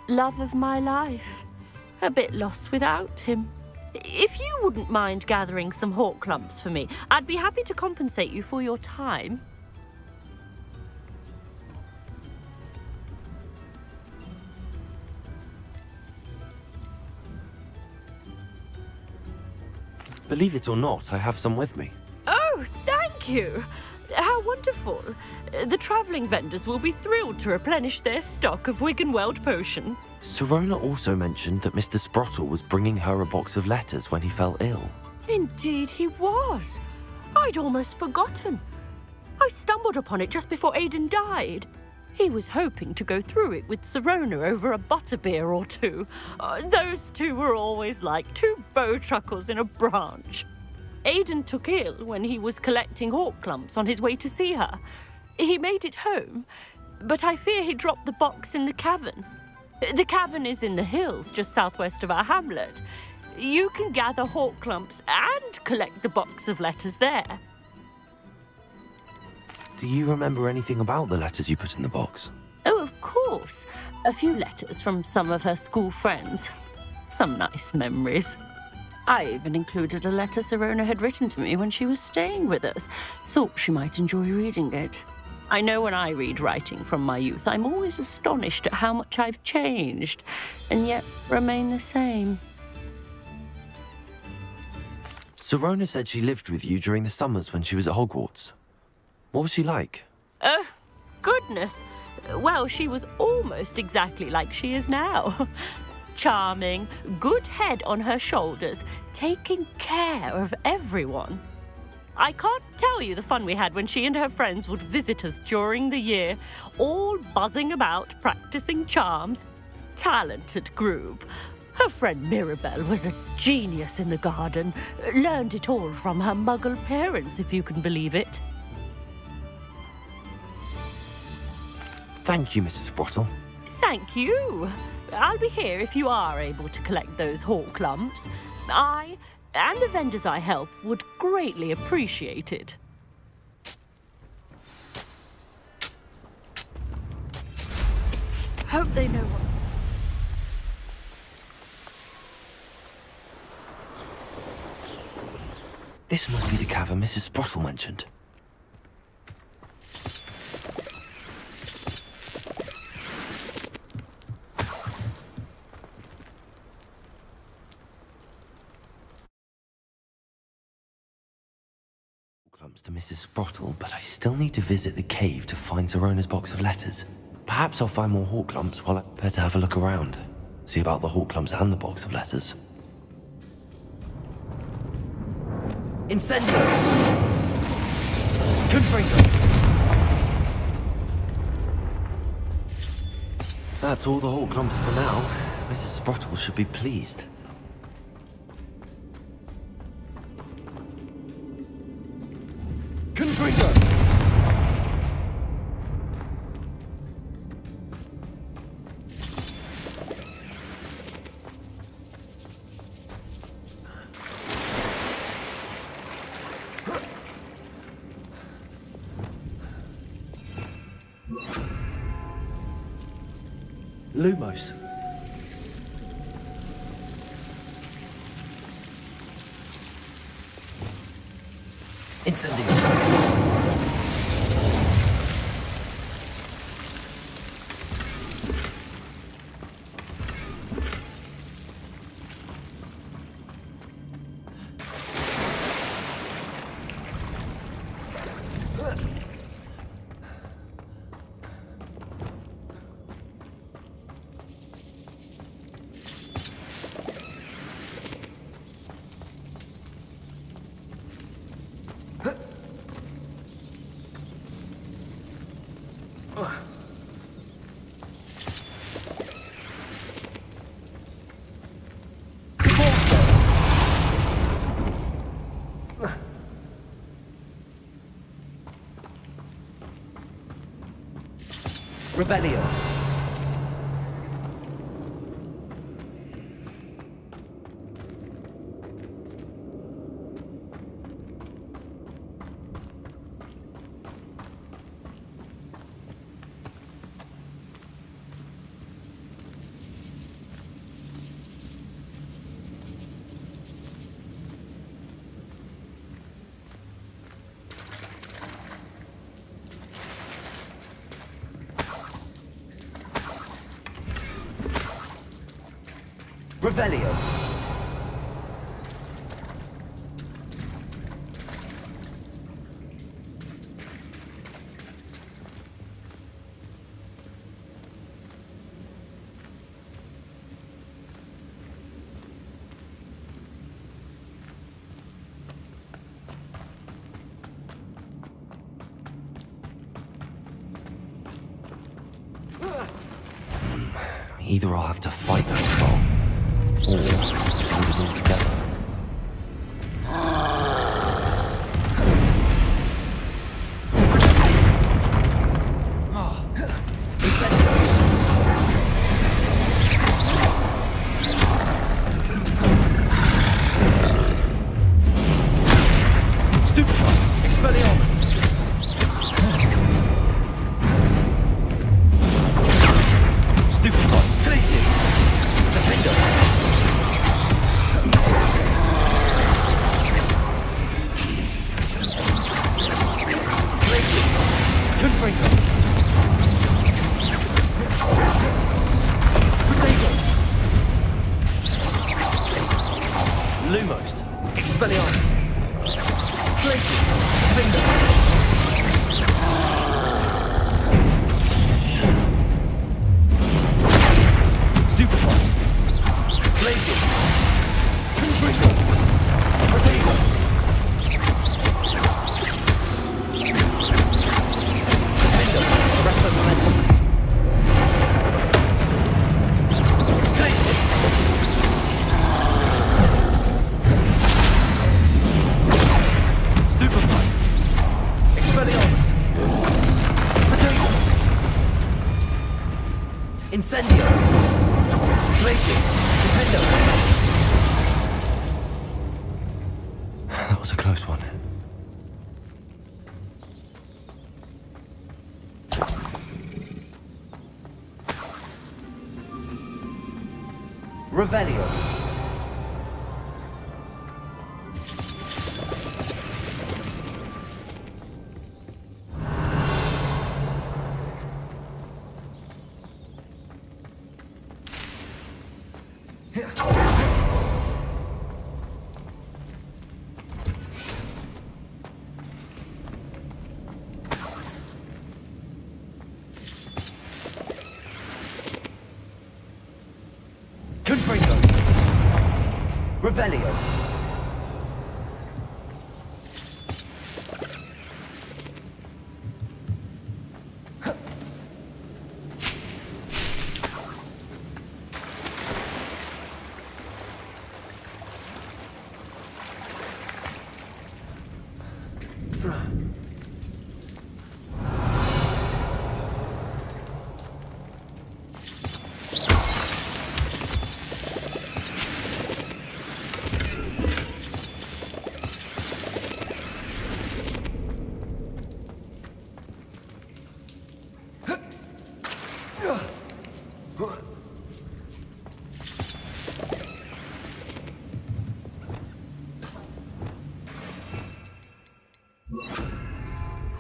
T: Love of my life. A bit lost without him. If you wouldn't mind gathering some Horklumps for me, I'd be happy to compensate you for your time.
A: Believe it or not, I have some with me.
T: Oh, thank you. How wonderful. The travelling vendors will be thrilled to replenish their stock of Wiggenweld potion.
A: Sirona also mentioned that Mr. Sprottle was bringing her a box of letters when he fell ill.
T: Indeed he was. I'd almost forgotten. I stumbled upon it just before Aiden died. He was hoping to go through it with Sirona over a butterbeer or two. Those two were always like two bowtruckles in a branch. Aiden took ill when he was collecting Horklumps on his way to see her. He made it home, but I fear he dropped the box in the cavern. The cavern is in the hills just southwest of our hamlet. You can gather Horklumps and collect the box of letters there.
A: Do you remember anything about the letters you put in the box?
T: Oh, of course. A few letters from some of her school friends. Some nice memories. I even included a letter Sirona had written to me when she was staying with us. Thought she might enjoy reading it. I know when I read writing from my youth, I'm always astonished at how much I've changed, and yet remain the same.
A: Sirona said she lived with you during the summers when she was at Hogwarts. What was she like?
T: Oh, goodness. Well, she was almost exactly like she is now. Charming, good head on her shoulders, taking care of everyone. I can't tell you the fun we had when she and her friends would visit us during the year, all buzzing about, practicing charms. Talented group. Her friend Mirabelle was a genius in the garden. Learned it all from her muggle parents, if you can believe it.
A: Thank you, Mrs. Sprottle.
T: Thank you. I'll be here if you are able to collect those Horklumps. I and the vendors I help would greatly appreciate it. Hope they know what...
A: This must be the cavern Mrs. Sprottle mentioned. To Mrs. Sprottle, but I still need to visit the cave to find Sirona's box of letters. Perhaps I'll find more Horklumps while I better have a look around. See about the Horklumps and the box of letters.
J: Incendio! Confringo!
A: That's all the Horklumps for now. Mrs. Sprottle should be pleased. Lumos. Incendio. Revelio. Revelio. Either I'll have to fight that troll, or hold it all together. Lumos, Expelliarmus, Glacius, Defender. Stupefy, Glacius, Confringo, Potato. Defender, rest of momentum. Incendio! Glacius! Defendo! That was a close one. Revelio! Confringo! Revelio!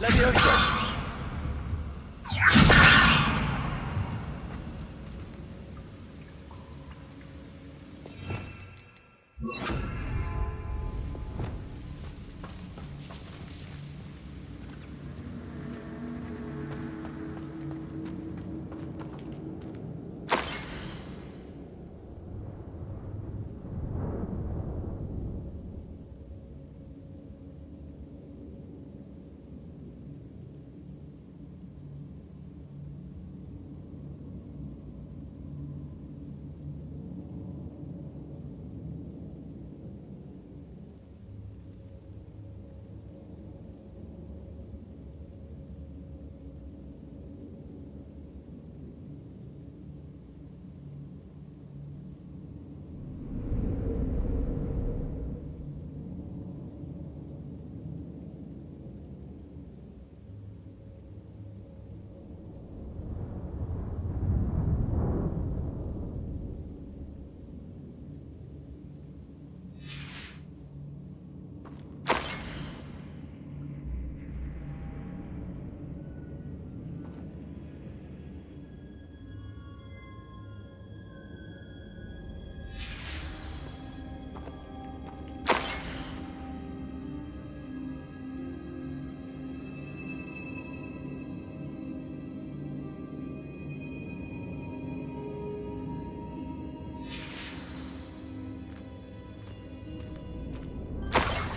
A: Levioso!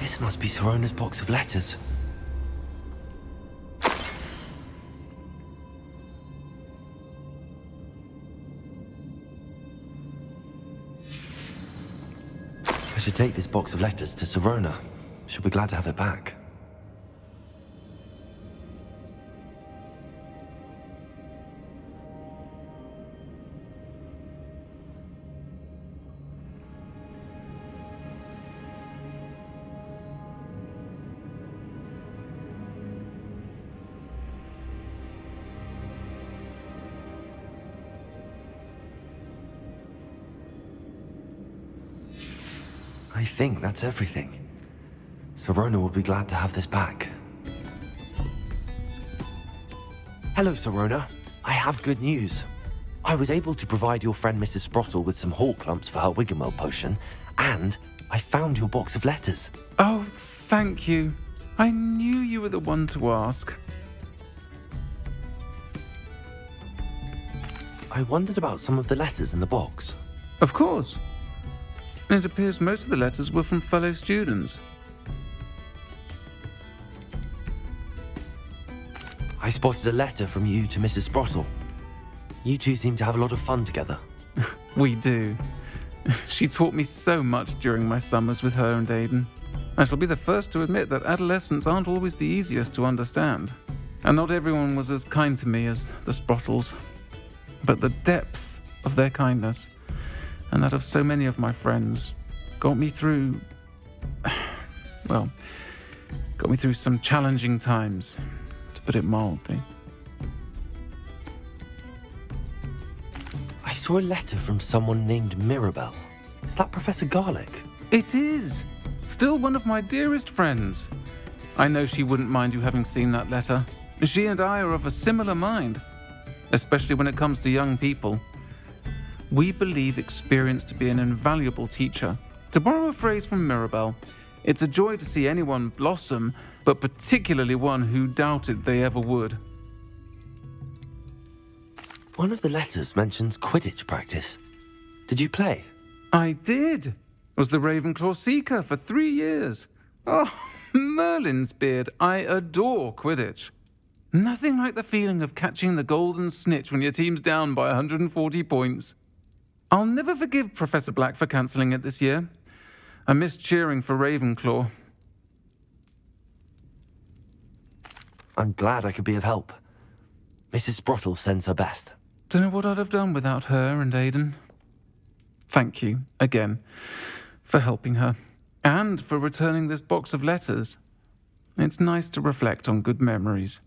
A: This must be Sirona's box of letters. I should take this box of letters to Sirona. She'll be glad to have it back. I think that's everything. Sirona will be glad to have this back. Hello, Sirona. I have good news. I was able to provide your friend Mrs. Sprottle with some hawk lumps for her Wiggenweld potion, and I found your box of letters.
C: Oh, thank you. I knew you were the one to ask.
A: I wondered about some of the letters in the box.
C: Of course. It appears most of the letters were from fellow students.
A: I spotted a letter from you to Mrs. Sprottle. You two seem to have a lot of fun together.
C: We do. She taught me so much during my summers with her and Aiden. I shall be the first to admit that adolescents aren't always the easiest to understand. And not everyone was as kind to me as the Sprottles. But the depth of their kindness, and that of so many of my friends, got me through some challenging times, to put it mildly.
A: I saw a letter from someone named Mirabelle. Is that Professor Garlick?
C: It is! Still one of my dearest friends. I know she wouldn't mind you having seen that letter. She and I are of a similar mind, especially when it comes to young people. We believe experience to be an invaluable teacher. To borrow a phrase from Mirabelle, it's a joy to see anyone blossom, but particularly one who doubted they ever would.
A: One of the letters mentions Quidditch practice. Did you play?
C: I did. Was the Ravenclaw Seeker for 3 years. Oh, Merlin's beard, I adore Quidditch. Nothing like the feeling of catching the golden snitch when your team's down by 140 points. I'll never forgive Professor Black for cancelling it this year. I missed cheering for Ravenclaw.
A: I'm glad I could be of help. Mrs. Sprottle sends her best.
C: Don't know what I'd have done without her and Aiden. Thank you, again, for helping her, and for returning this box of letters. It's nice to reflect on good memories.